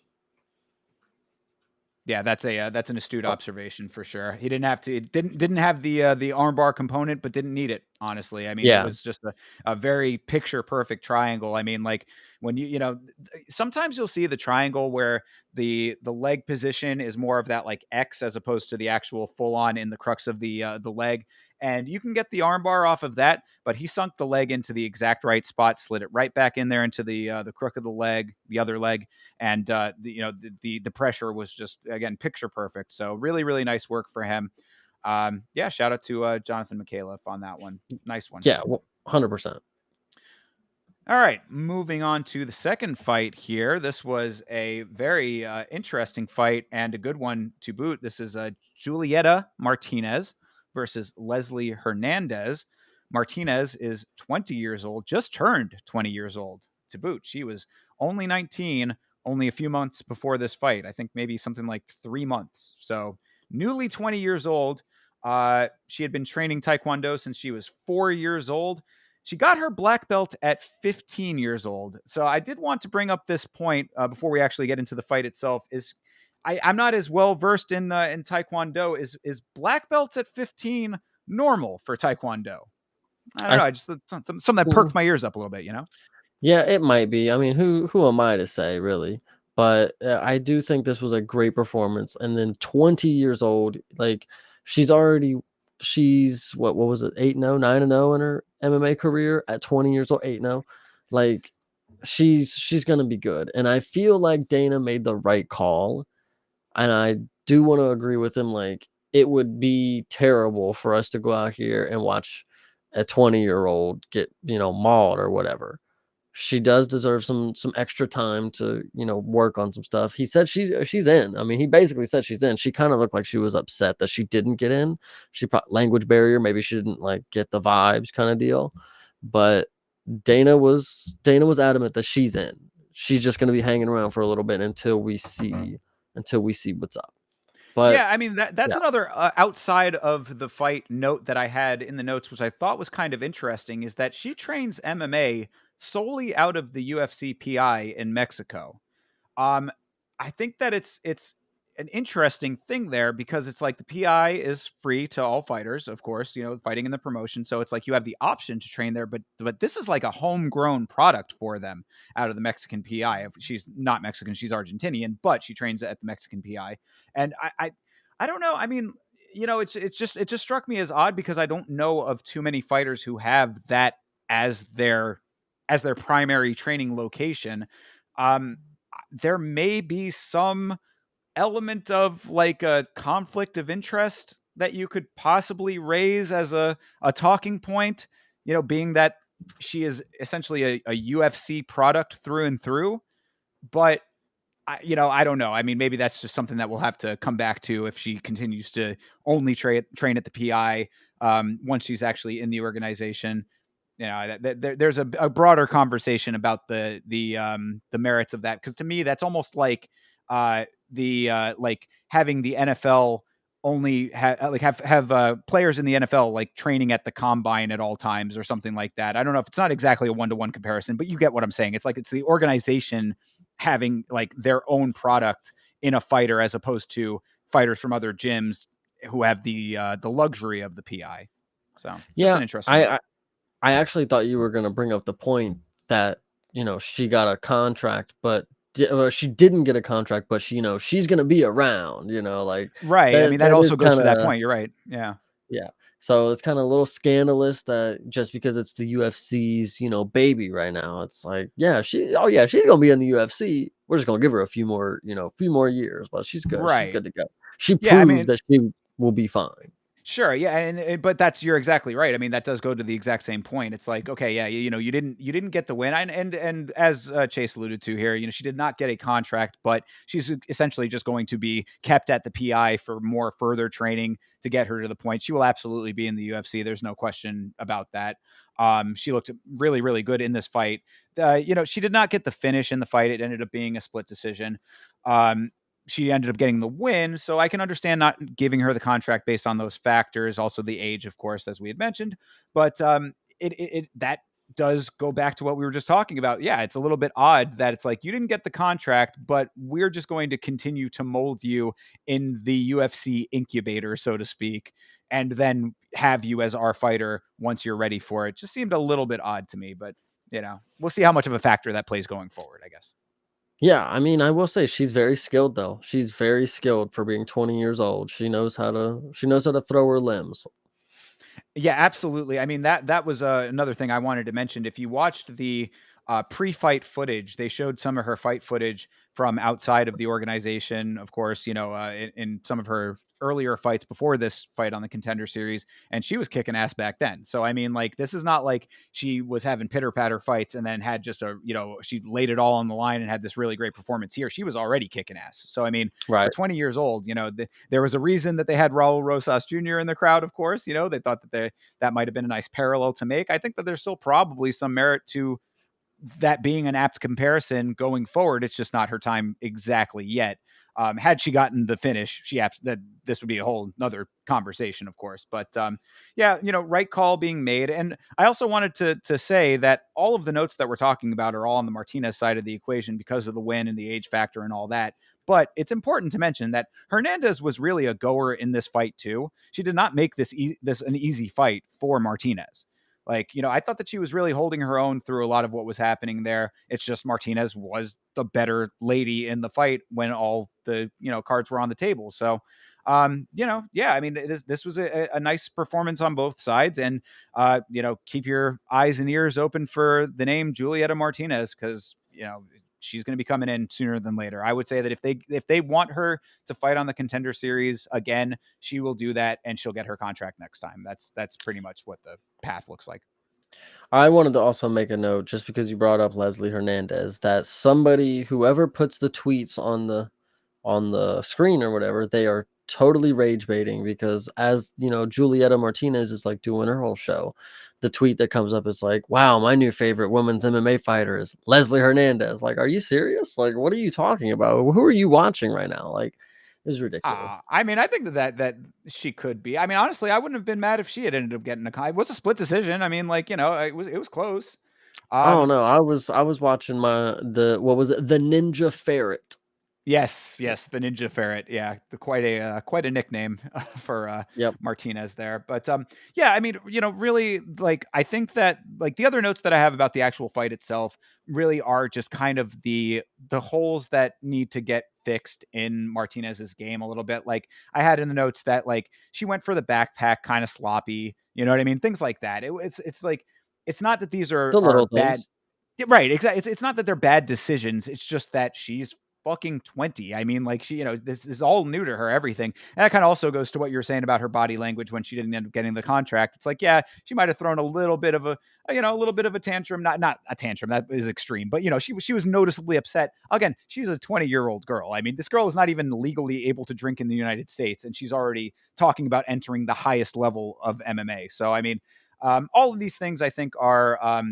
yeah, that's an astute Oh, observation for sure. He didn't have to didn't have the armbar component, but didn't need it. Honestly, I mean, it yeah, was just a very picture perfect triangle. I mean, like when sometimes you'll see the triangle where the leg position is more of that like X as opposed to the actual full on in the crux of the leg, and you can get the armbar off of that. But he sunk the leg into the exact right spot, slid it right back in there into the crook of the leg, the other leg, and the pressure was just again picture perfect. So really, really nice work for him. Yeah, shout out to Jonathan Mikhailov on that one. Nice one. yeah, 100%. All right, moving on to the second fight here. This was a very interesting fight and a good one to boot. This is Julieta Martinez versus Leslie Hernandez. Martinez is 20 years old, just turned 20 years old to boot. She was only 19, only a few months before this fight. I think maybe something like 3 months. So newly 20 years old. She had been training Taekwondo since she was 4 years old. She got her black belt at 15 years old. So I did want to bring up this point before we actually get into the fight itself. I'm not as well versed in Taekwondo. Is black belts at 15 normal for Taekwondo? I don't I know. I just something that perked my ears up a little bit. Yeah, it might be. I mean, who am I to say, really? But I do think this was a great performance. And then 20 years old, like she's already she's what was it? 8-0, 9-0 in her MMA career at 20 years old, 8-0. Like she's going to be good. And I feel like Dana made the right call, and I do want to agree with him. Like it would be terrible for us to go out here and watch a 20-year-old get, mauled or whatever. She does deserve some extra time to, work on some stuff. He said she's in. I mean, he basically said she's in. She kind of looked like she was upset that she didn't get in. Language barrier, maybe she didn't like get the vibes kind of deal. But Dana was adamant that she's in. She's just going to be hanging around for a little bit until we see what's up. But Yeah, I mean that's yeah. another outside of the fight note that I had in the notes, which I thought was kind of interesting, is that she trains MMA solely out of the UFC PI in Mexico. Um, I think that it's an interesting thing there because it's like the PI is free to all fighters, of course, fighting in the promotion. So it's like you have the option to train there, but this is like a homegrown product for them out of the Mexican PI. If she's not Mexican, she's Argentinian, but she trains at the Mexican PI. And I don't know. I mean, it just struck me as odd because I don't know of too many fighters who have that as their primary training location. Um, there may be some element of like a conflict of interest that you could possibly raise as a talking point, being that she is essentially a UFC product through and through. But I don't know. I mean, maybe that's just something that we'll have to come back to if she continues to only train at the PI once she's actually in the organization. There's a broader conversation about the merits of that, because to me that's almost like the like having the NFL only have players in the NFL like training at the combine at all times or something like that. I don't know if it's not exactly a one-to-one comparison, but you get what I'm saying. It's like it's the organization having like their own product in a fighter as opposed to fighters from other gyms who have the luxury of the PI. So just Yeah, an interesting I note. I I actually thought you were gonna bring up the point that, she got a contract, but she didn't get a contract, but she's gonna be around, like Right. I that mean, that that is also goes to that kinda point. You're right. Yeah. yeah. So it's kinda a little scandalous that just because it's the UFC's, baby right now, it's like, yeah, she's gonna be in the UFC. We're just gonna give her a few more years, but she's good. She's Right. good to go. She Yeah. I proved mean, that she will be fine. Sure, yeah, and but you're exactly right. I mean, that does go to the exact same point. It's like, okay, yeah, you didn't get the win, and as Chase alluded to here, she did not get a contract, but she's essentially just going to be kept at the PI for more further training to get her to the point. She will absolutely be in the UFC. There's no question about that. She looked really, really good in this fight. She did not get the finish in the fight. It ended up being a split decision. Um, she ended up getting the win. So I can understand not giving her the contract based on those factors. Also, the age, of course, as we had mentioned. But that does go back to what we were just talking about. Yeah, it's a little bit odd that it's like you didn't get the contract, but we're just going to continue to mold you in the UFC incubator, so to speak, and then have you as our fighter once you're ready for it. Just seemed a little bit odd to me, but we'll see how much of a factor that plays going forward, I guess. Yeah, I mean, I will say she's very skilled though. She's very skilled for being 20 years old. She knows how to throw her limbs. Yeah, absolutely. I mean, that was another thing I wanted to mention. If you watched the pre-fight footage, they showed some of her fight footage from outside of the organization. Of course, in some of her earlier fights before this fight on the Contender Series, and she was kicking ass back then. So I mean, like, this is not like she was having pitter patter fights and then had just she laid it all on the line and had this really great performance here. She was already kicking ass. So I mean, for Right. 20 years old, there was a reason that they had Raul Rosas Jr. in the crowd. Of course, they thought that might have been a nice parallel to make. I think that there's still probably some merit to that being an apt comparison going forward. It's just not her time exactly yet. Had she gotten the finish, that this would be a whole another conversation, of course. But yeah, right call being made. And I also wanted to say that all of the notes that we're talking about are all on the Martinez side of the equation because of the win and the age factor and all that. But it's important to mention that Hernandez was really a goer in this fight too. She did not make this an easy fight for Martinez. Like, I thought that she was really holding her own through a lot of what was happening there. It's just Martinez was the better lady in the fight when all the, cards were on the table. So, yeah, I mean, this was a nice performance on both sides. And, keep your eyes and ears open for the name Julieta Martinez because, she's going to be coming in sooner than later. I would say that if they want her to fight on the Contender Series again, she will do that and she'll get her contract next time. That's pretty much what the path looks like. I wanted to also make a note, just because you brought up Leslie Hernandez, that whoever puts the tweets on the screen or whatever, they are totally rage baiting, because as you know, Julieta Martinez is like doing her whole show. The tweet that comes up is like, wow, my new favorite women's MMA fighter is Leslie Hernandez. Like, are you serious? Like, what are you talking about? Who are you watching right now? Like, it was ridiculous. I mean, I think that she could be. I mean, honestly, I wouldn't have been mad if she had ended up getting it was a split decision. I mean, like, it was close. Oh Um, no, I was watching what was it? The Ninja Ferret. Yes, yes, the Ninja Ferret. Yeah, quite a nickname for Yep. Martinez there. But yeah, I mean, really, like, I think that, like, the other notes that I have about the actual fight itself really are just kind of the holes that need to get fixed in Martinez's game a little bit. Like, I had in the notes that, like, she went for the backpack kind of sloppy. You know what I mean? Things like that. It's like, it's not that these The are little bad. things. Yeah, right, exactly. It's not that they're bad decisions. It's just that she's fucking 20. I mean, like, this is all new to her, everything. And that kind of also goes to what you were saying about her body language when she didn't end up getting the contract. It's like, yeah, she might have thrown a little bit of a little bit of a tantrum, not a tantrum, that is extreme, but she was noticeably upset. Again, she's a 20-year-old girl. I mean, this girl is not even legally able to drink in the United States, and she's already talking about entering the highest level of MMA. So, I mean, all of these things I think are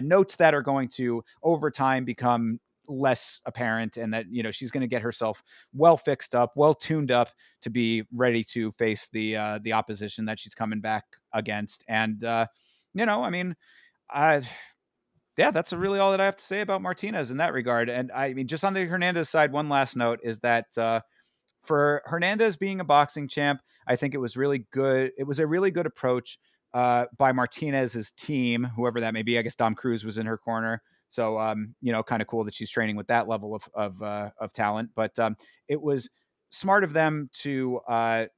notes that are going to over time become less apparent, and that she's going to get herself well fixed up, well tuned up to be ready to face the opposition that she's coming back against. And I mean, I yeah, that's really all that I have to say about Martinez in that regard. And I mean, just on the Hernandez side, one last note is that for Hernandez being a boxing champ, I think it was really good. It was a really good approach by Martinez's team, whoever that may be. I guess Dom Cruz was in her corner. So, kind of cool that she's training with that level of talent. But it was smart of them to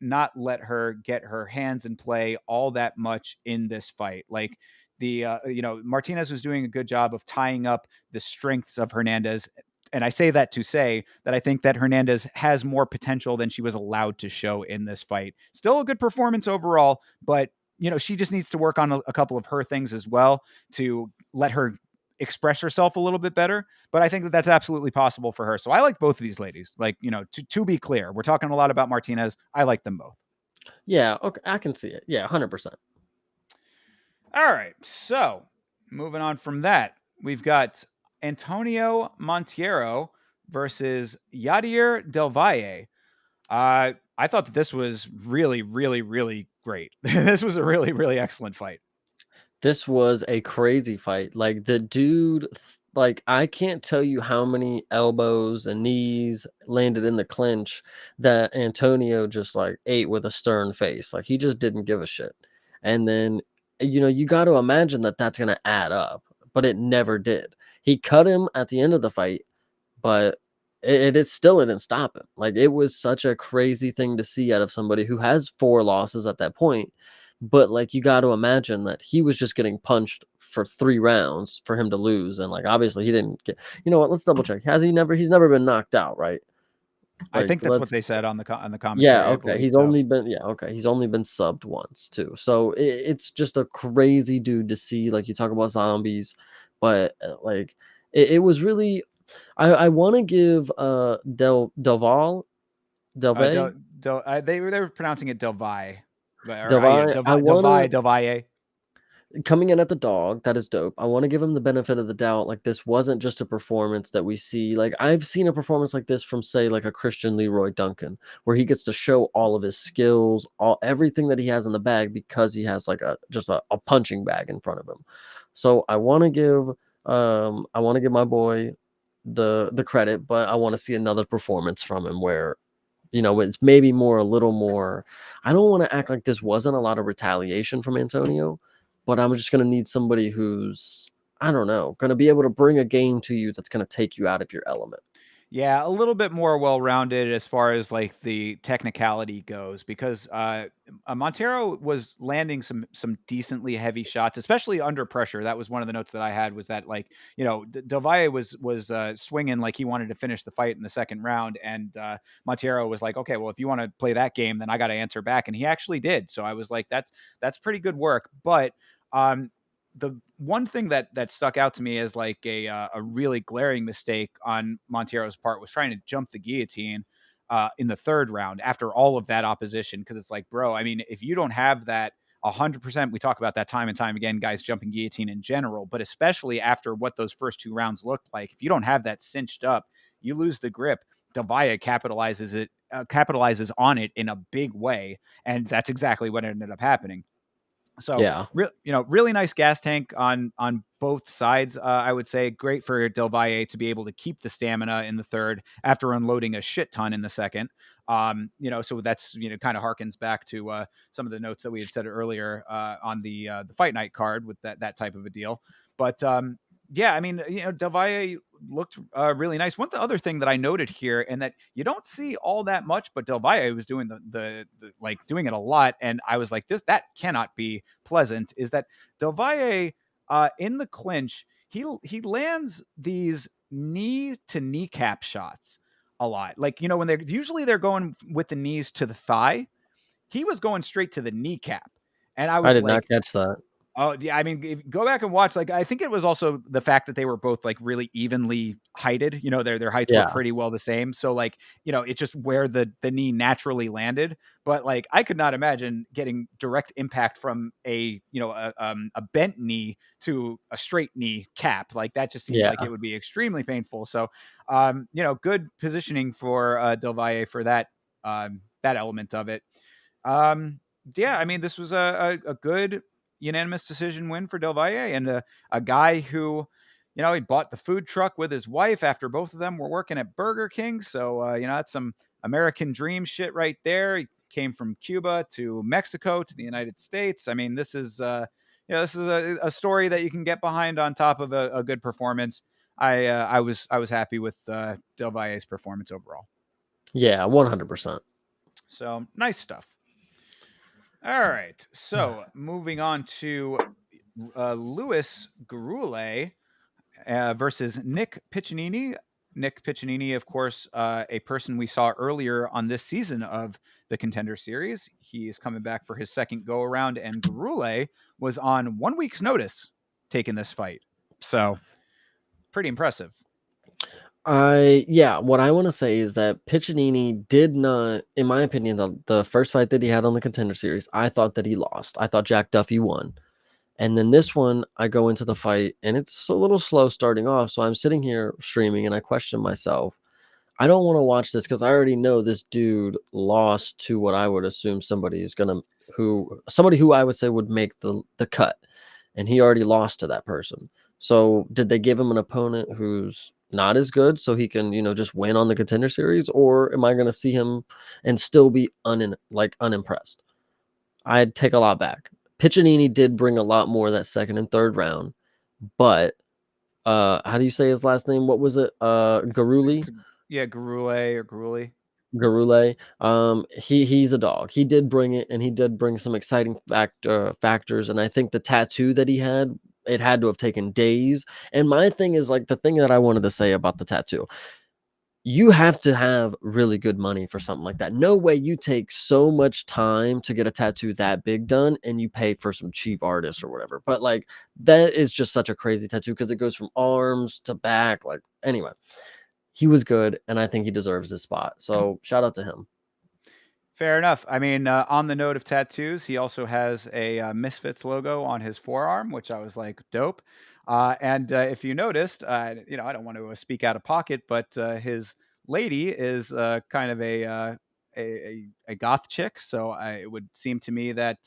not let her get her hands in play all that much in this fight. Like, Martinez was doing a good job of tying up the strengths of Hernandez, and I say that to say that I think that Hernandez has more potential than she was allowed to show in this fight. Still a good performance overall, but she just needs to work on a couple of her things as well to let her express herself a little bit better. But I think that that's absolutely possible for her. So I like both of these ladies. Like, to be clear, we're talking a lot about Martinez. I like them both. Yeah, okay, I can see it. Yeah, 100%. All right. So moving on from that, we've got Antonio Monteiro versus Yadir Del Valle. I thought that this was really, really, really great. This was a really, really excellent fight. This was a crazy fight. Like the dude, like I can't tell you how many elbows and knees landed in the clinch that Antonio just like ate with a stern face. Like he just didn't give a shit. And then, you got to imagine that that's going to add up, but it never did. He cut him at the end of the fight, but it still didn't stop him. Like it was such a crazy thing to see out of somebody who has 4 losses at that point. But like you got to imagine that he was just getting punched for 3 rounds for him to lose, and like obviously he didn't get. You know what? Let's double check. Has he never? He's never been knocked out, right? I Like think that's what let's. they said on the Yeah, commentary. I okay. believe so. He's only been subbed once too. So it's just a crazy dude to see. Like you talk about zombies, but like it was really. I want to give Delvey They were pronouncing it Del Valle, Delvey. I Del want Valle, to Del Valle. coming in at the dog, that is dope. I want to give him the benefit of the doubt. Like this wasn't just a performance that we see. Like I've seen a performance like this from say like a Christian Leroy Duncan, where he gets to show all of his skills, all everything that he has in the bag because he has like a punching bag in front of him. So I want to give my boy the credit, but I want to see another performance from him where it's maybe more a little more. I don't want to act like this wasn't a lot of retaliation from Antonio, but I'm just going to need somebody who's, I don't know, going to be able to bring a game to you that's going to take you out of your element. Yeah, a little bit more well-rounded as far as like the technicality goes, because Montero was landing some decently heavy shots, especially under pressure. That was one of the notes that I had, was that like Del Valle was swinging like he wanted to finish the fight in the second round, and Montero was like, okay, well if you want to play that game, then I got to answer back, and he actually did. So I was like, that's pretty good work, but. The one thing that stuck out to me as like a really glaring mistake on Montero's part was trying to jump the guillotine in the third round after all of that opposition. Because it's like, bro, I mean, if you don't have that 100%, we talk about that time and time again, guys jumping guillotine in general, but especially after what those first 2 rounds looked like, if you don't have that cinched up, you lose the grip. Davia capitalizes on it in a big way, and that's exactly what ended up happening. So, Yeah. really nice gas tank on both sides. I would say great for Del Valle to be able to keep the stamina in the third after unloading a shit ton in the second. So that's kind of harkens back to some of the notes that we had said earlier on the fight night card with that type of a deal. But yeah, I mean, Del Valle looked really nice. One other thing that I noted here, and that you don't see all that much, but Del Valle was doing the like doing it a lot, and I was like, that cannot be pleasant. Is that Del Valle in the clinch? He lands these knee to kneecap shots a lot. Like when they're going with the knees to the thigh, he was going straight to the kneecap, and I I was did not like, catch that. oh yeah, I mean, go back and watch. Like, I think it was also the fact that they were both like really evenly heighted. Their heights were Yeah. pretty well the same. So like, it's just where the knee naturally landed. But like, I could not imagine getting direct impact from a bent knee to a straight knee cap. Like that just seemed like Yeah. it would be extremely painful. So, good positioning for Del Valle for that element of it. Um, yeah, I mean, this was a good unanimous decision win for Del Valle, and a guy who, he bought the food truck with his wife after both of them were working at Burger King. So, that's some American dream shit right there. He came from Cuba to Mexico to the United States. I mean, this is a story that you can get behind on top of a good performance. I was happy with Del Valle's performance overall. Yeah, 100%. So nice stuff. All right. So moving on to Louis Garule versus Nick Piccinini. Nick Piccinini, of course, a person we saw earlier on this season of the Contender Series. He is coming back for his second go around, and Gurule was on 1 week's notice taking this fight. So pretty impressive. What I want to say is that Piccinini did not, in my opinion, the first fight that he had on the Contender Series, I thought that he lost. I thought Jack Duffy won. And then this one, I go into the fight and it's a little slow starting off. So I'm sitting here streaming and I question myself. I don't want to watch this because I already know this dude lost to what I would assume somebody who I would say would make the cut. And he already lost to that person. So did they give him an opponent who's not as good so he can, just win on the Contender Series? Or am I going to see him and still be unimpressed? I'd take a lot back. Piccinini did bring a lot more that second and third round, but how do you say his last name? What was it? Garuli? Yeah, Gurule or Gurule. Garule. He's a dog. He did bring it, and he did bring some exciting factors. And I think the tattoo that he had, it had to have taken days. And my thing is like the thing that I wanted to say about the tattoo. You have to have really good money for something like that. No way you take so much time to get a tattoo that big done and you pay for some cheap artists or whatever. But like that is just such a crazy tattoo because it goes from arms to back. Like anyway, he was good and I think he deserves his spot. So shout out to him. Fair enough. I mean, on the note of tattoos, he also has a Misfits logo on his forearm, which I was like, dope. And if you noticed, I don't want to speak out of pocket, but his lady is kind of a goth chick. So it would seem to me that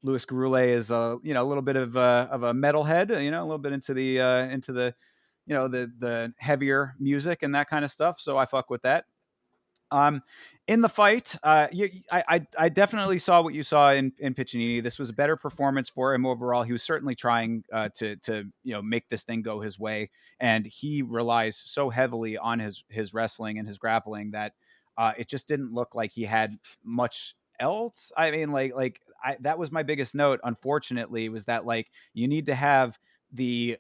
Louis Garule is a little bit of a metalhead, a little bit into the the heavier music and that kind of stuff. So I fuck with that. Um, in the fight, I definitely saw what you saw in Piccinini. This was a better performance for him overall. He was certainly trying to make this thing go his way, and he relies so heavily on his wrestling and his grappling that it just didn't look like he had much else. I mean, that was my biggest note. Unfortunately, was that like you need to have the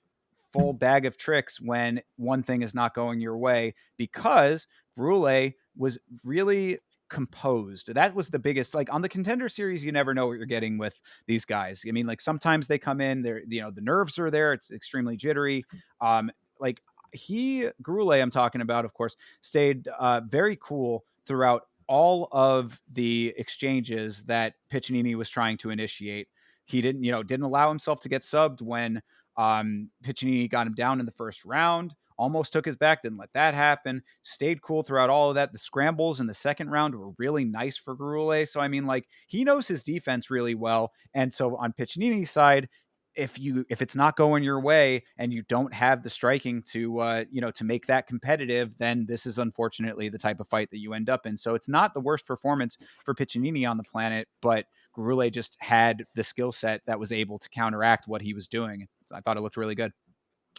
full bag of tricks when one thing is not going your way because Brule was really composed. That was the biggest, like on the Contender Series, you never know what you're getting with these guys. I mean, like sometimes they come in, they're, the nerves are there. It's extremely jittery. Like Grule, I'm talking about, of course, stayed very cool throughout all of the exchanges that Piccinini was trying to initiate. He didn't allow himself to get subbed when Piccinini got him down in the first round, almost took his back, didn't let that happen, stayed cool throughout all of that. The scrambles in the second round were really nice for Gurule. So, I mean, like, he knows his defense really well. And so on Piccinini's side, if it's not going your way and you don't have the striking to make that competitive, then this is unfortunately the type of fight that you end up in. So it's not the worst performance for Piccinini on the planet, but Gurule just had the skill set that was able to counteract what he was doing. I thought it looked really good.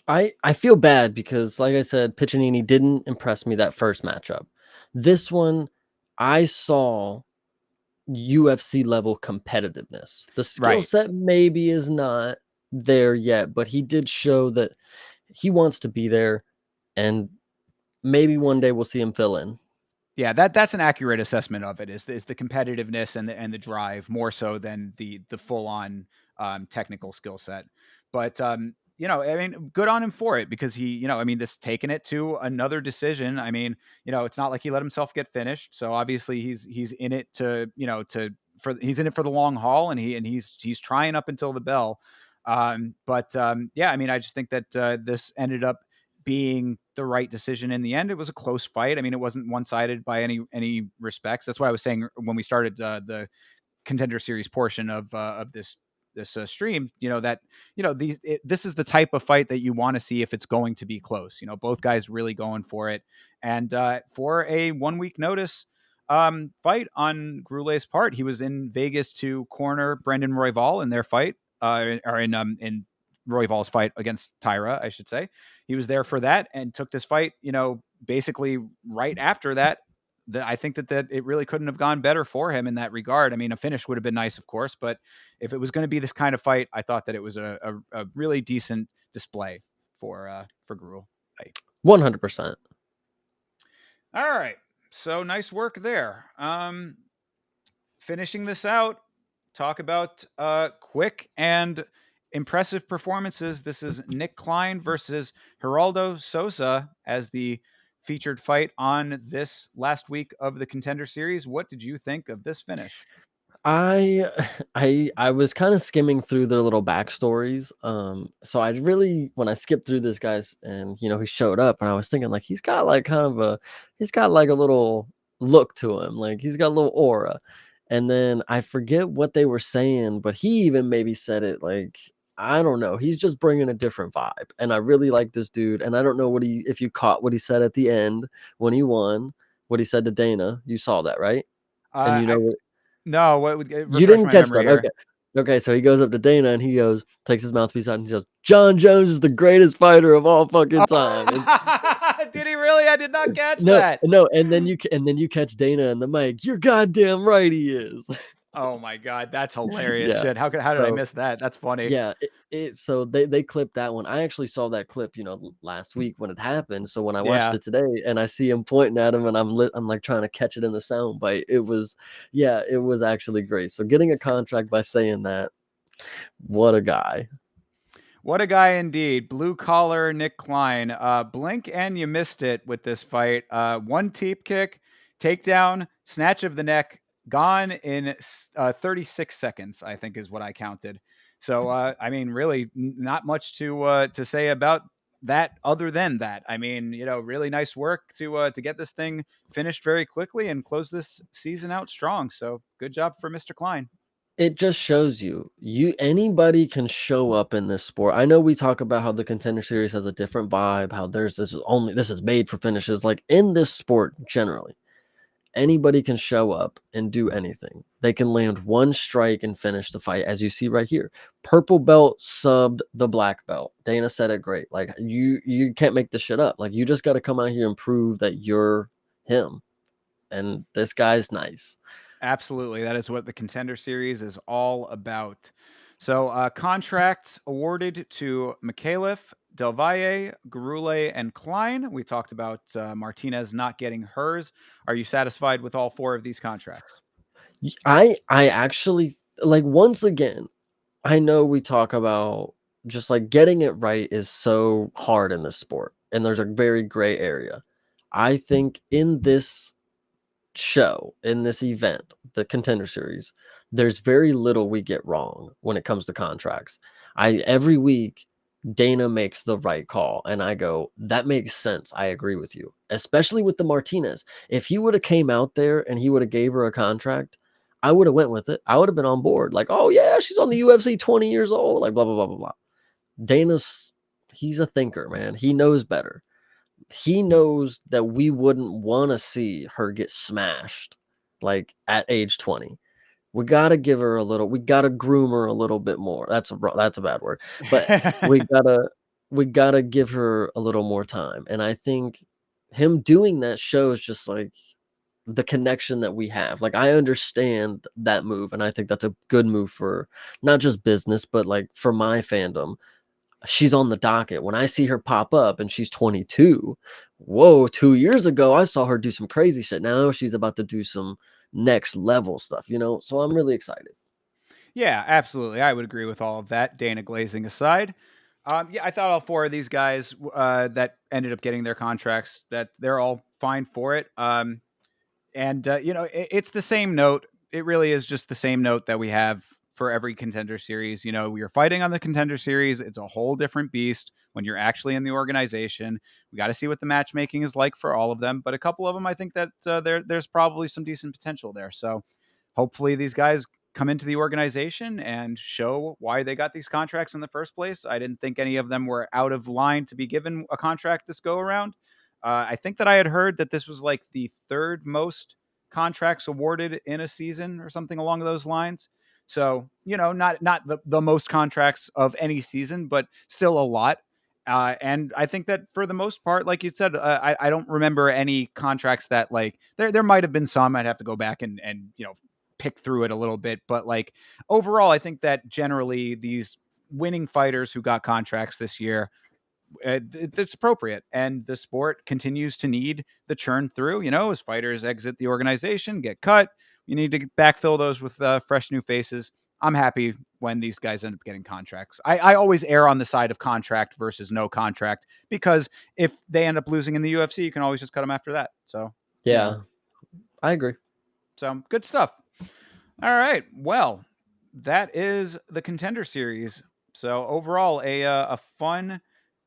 I feel bad because, like I said, Piccinini didn't impress me that first matchup. This one, I saw UFC level competitiveness. The skill Right. set maybe is not there yet, but he did show that he wants to be there, and maybe one day we'll see him fill in. Yeah, that's an accurate assessment of it. Is the competitiveness and the drive more so than the full on technical skill set. But I mean, good on him for it because I mean, this taking it to another decision. I mean, it's not like he let himself get finished. So obviously he's in it he's in it for the long haul, and he's trying up until the bell. Yeah, I mean, I just think that this ended up being the right decision in the end. It was a close fight. I mean, it wasn't one-sided by any respects. That's why I was saying when we started the Contender Series portion of this stream, this is the type of fight that you want to see if it's going to be close. Both guys really going for it, and for a 1 week notice fight on Grule's part, he was in Vegas to corner Brendan Royval in their fight, or in Royval's fight against Tyra, I should say. He was there for that and took this fight, basically right after that. I think that it really couldn't have gone better for him in that regard. I mean, a finish would have been nice, of course, but if it was going to be this kind of fight, I thought that it was a really decent display for Gruel. 100%. All right. So nice work there. Finishing this out, talk about quick and impressive performances. This is Nick Klein versus Geraldo Sosa as the featured fight on this last week of the Contender Series. What did you think of this finish? I I was kind of skimming through their little backstories. So I really, when I skipped through this guy's, and he showed up, and I was thinking like he's got like kind of a he's got like a little look to him, like he's got a little aura. And then I forget what they were saying, but he even maybe said it like, I don't know, he's just bringing a different vibe, and I really like this dude. And I don't know if you caught what he said at the end when he won, what he said to Dana. You saw that, right? And I no. What would you refresh didn't my catch memory that, okay. here? Okay, so he goes up to Dana and he goes, takes his mouthpiece out and he goes, "John Jones is the greatest fighter of all fucking time." And Oh, did he really? I did not catch no, that. no, and then you catch Dana in the mic. "You're goddamn right he is." Oh my god, that's hilarious Yeah. shit. How did I So miss that? That's funny. yeah, so they clipped that one. I actually saw that clip, last week when it happened. So when I watched Yeah, it today and I see him pointing at him and I'm like trying to catch it in the sound bite. It was actually great. So getting a contract by saying that, what a guy. what a guy indeed. Blue collar Nick Klein. Blink and you missed it with this fight. One teep kick, takedown, snatch of the neck, gone in 36 seconds, I think is what I counted. So, I mean, really not much to say about that other than that. I mean, really nice work to get this thing finished very quickly and close this season out strong. So good job for Mr. Klein. It just shows you anybody can show up in this sport. I know we talk about how the Contender Series has a different vibe, how this is made for finishes. Like in this sport generally, anybody can show up and do anything. They can land one strike and finish the fight, as you see right here. Purple belt subbed the black belt. Dana said it great. Like you can't make this shit up. Like you just got to come out here and prove that you're him. And this guy's nice. Absolutely. That is what the Contender Series is all about. So, contracts awarded to Mikhailov, Del Valle, Gurule, and Klein. We talked about Martinez not getting hers. Are you satisfied with all four of these contracts? I actually like, once again, I know we talk about just like getting it right is so hard in this sport, and there's a very gray area. I think in this show, in this event, the Contender Series, there's very little we get wrong when it comes to contracts. I every week Dana makes the right call and I go, that makes sense. I agree with you. Especially with the Martinez. If he would have came out there and he would have gave her a contract, I would have went with it. I would have been on board. Like, oh yeah, she's on the UFC 20 years old, like blah blah blah blah blah. Dana's he's a thinker, man. He knows better. He knows that we wouldn't want to see her get smashed like at age 20. We got to give her a little, we got to groom her a little bit more. That's a bad word. But we got to we got to give her a little more time. And I think him doing that shows just like the connection that we have. Like I understand that move and I think that's a good move for not just business but like for my fandom. She's on the docket. When I see her pop up and she's 22, whoa, 2 years ago, I saw her do some crazy shit. Now she's about to do some next level stuff. So I'm really excited. Yeah, absolutely. I would agree with all of that. Dana glazing aside. Yeah, I thought all four of these guys that ended up getting their contracts, that they're all fine for it. And it's the same note. It really is just the same note that we have for every Contender Series. We are fighting on the Contender Series. It's a whole different beast when you're actually in the organization. We got to see what the matchmaking is like for all of them, but a couple of them, I think that there's probably some decent potential there. So hopefully these guys come into the organization and show why they got these contracts in the first place. I didn't think any of them were out of line to be given a contract this go around. I think that I had heard that this was like the third most contracts awarded in a season or something along those lines. So, not the most contracts of any season, but still a lot. And I think that for the most part, like you said, I don't remember any contracts that like there might have been some. I'd have to go back and pick through it a little bit, but like overall, I think that generally these winning fighters who got contracts this year it's appropriate, and the sport continues to need the churn through. As fighters exit the organization, get cut, you need to backfill those with fresh new faces. I'm happy when these guys end up getting contracts. I always err on the side of contract versus no contract, because if they end up losing in the UFC, you can always just cut them after that. So Yeah, I agree. so good stuff. All right, well, that is the Contender Series. So overall, a fun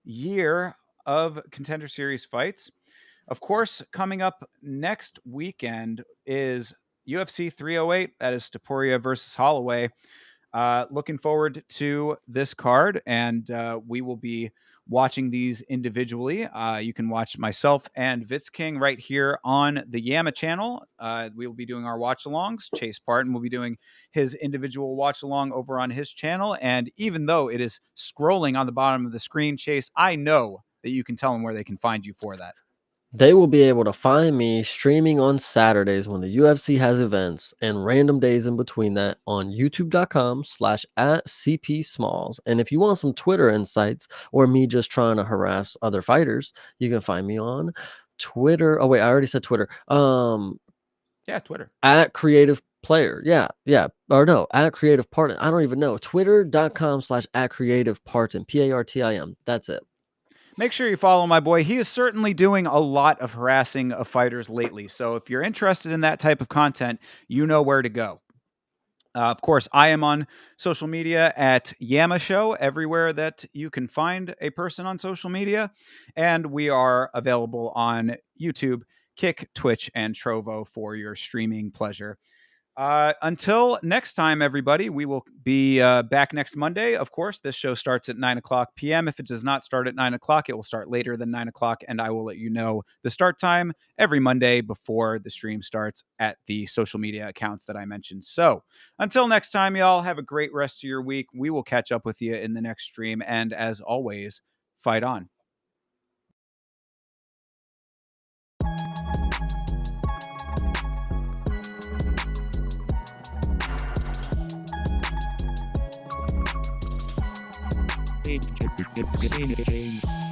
year of Contender Series fights. Of course, coming up next weekend is UFC 308. That is Topuria versus Holloway. Looking forward to this card, and we will be watching these individually. You can watch myself and Vitz King right here on the Yama channel. We will be doing our watch alongs. Chase Parton will be doing his individual watch along over on his channel. And even though it is scrolling on the bottom of the screen, Chase, I know that you can tell them where they can find you for that. They will be able to find me streaming on Saturdays when the UFC has events and random days in between that on youtube.com/@CPSmalls. And if you want some Twitter insights or me just trying to harass other fighters, you can find me on Twitter. Oh wait, I already said Twitter. Yeah, Twitter. @CreativePlayer. Yeah. Or no, @CreativeParton. I don't even know. Twitter.com/@CreativeParton. PARTIM. That's it. Make sure you follow my boy. He is certainly doing a lot of harassing of fighters lately. So if you're interested in that type of content, you know where to go. Of course, I am on social media at Yama Show, everywhere that you can find a person on social media. And we are available on YouTube, Kick, Twitch, and Trovo for your streaming pleasure. Until next time, everybody, we will be back next Monday. Of course, this show starts at 9 o'clock p.m. If it does not start at 9 o'clock, it will start later than 9 o'clock, and I will let you know the start time every Monday before the stream starts at the social media accounts that I mentioned. So until next time, y'all, have a great rest of your week. We will catch up with you in the next stream, and as always, fight on. DWCS.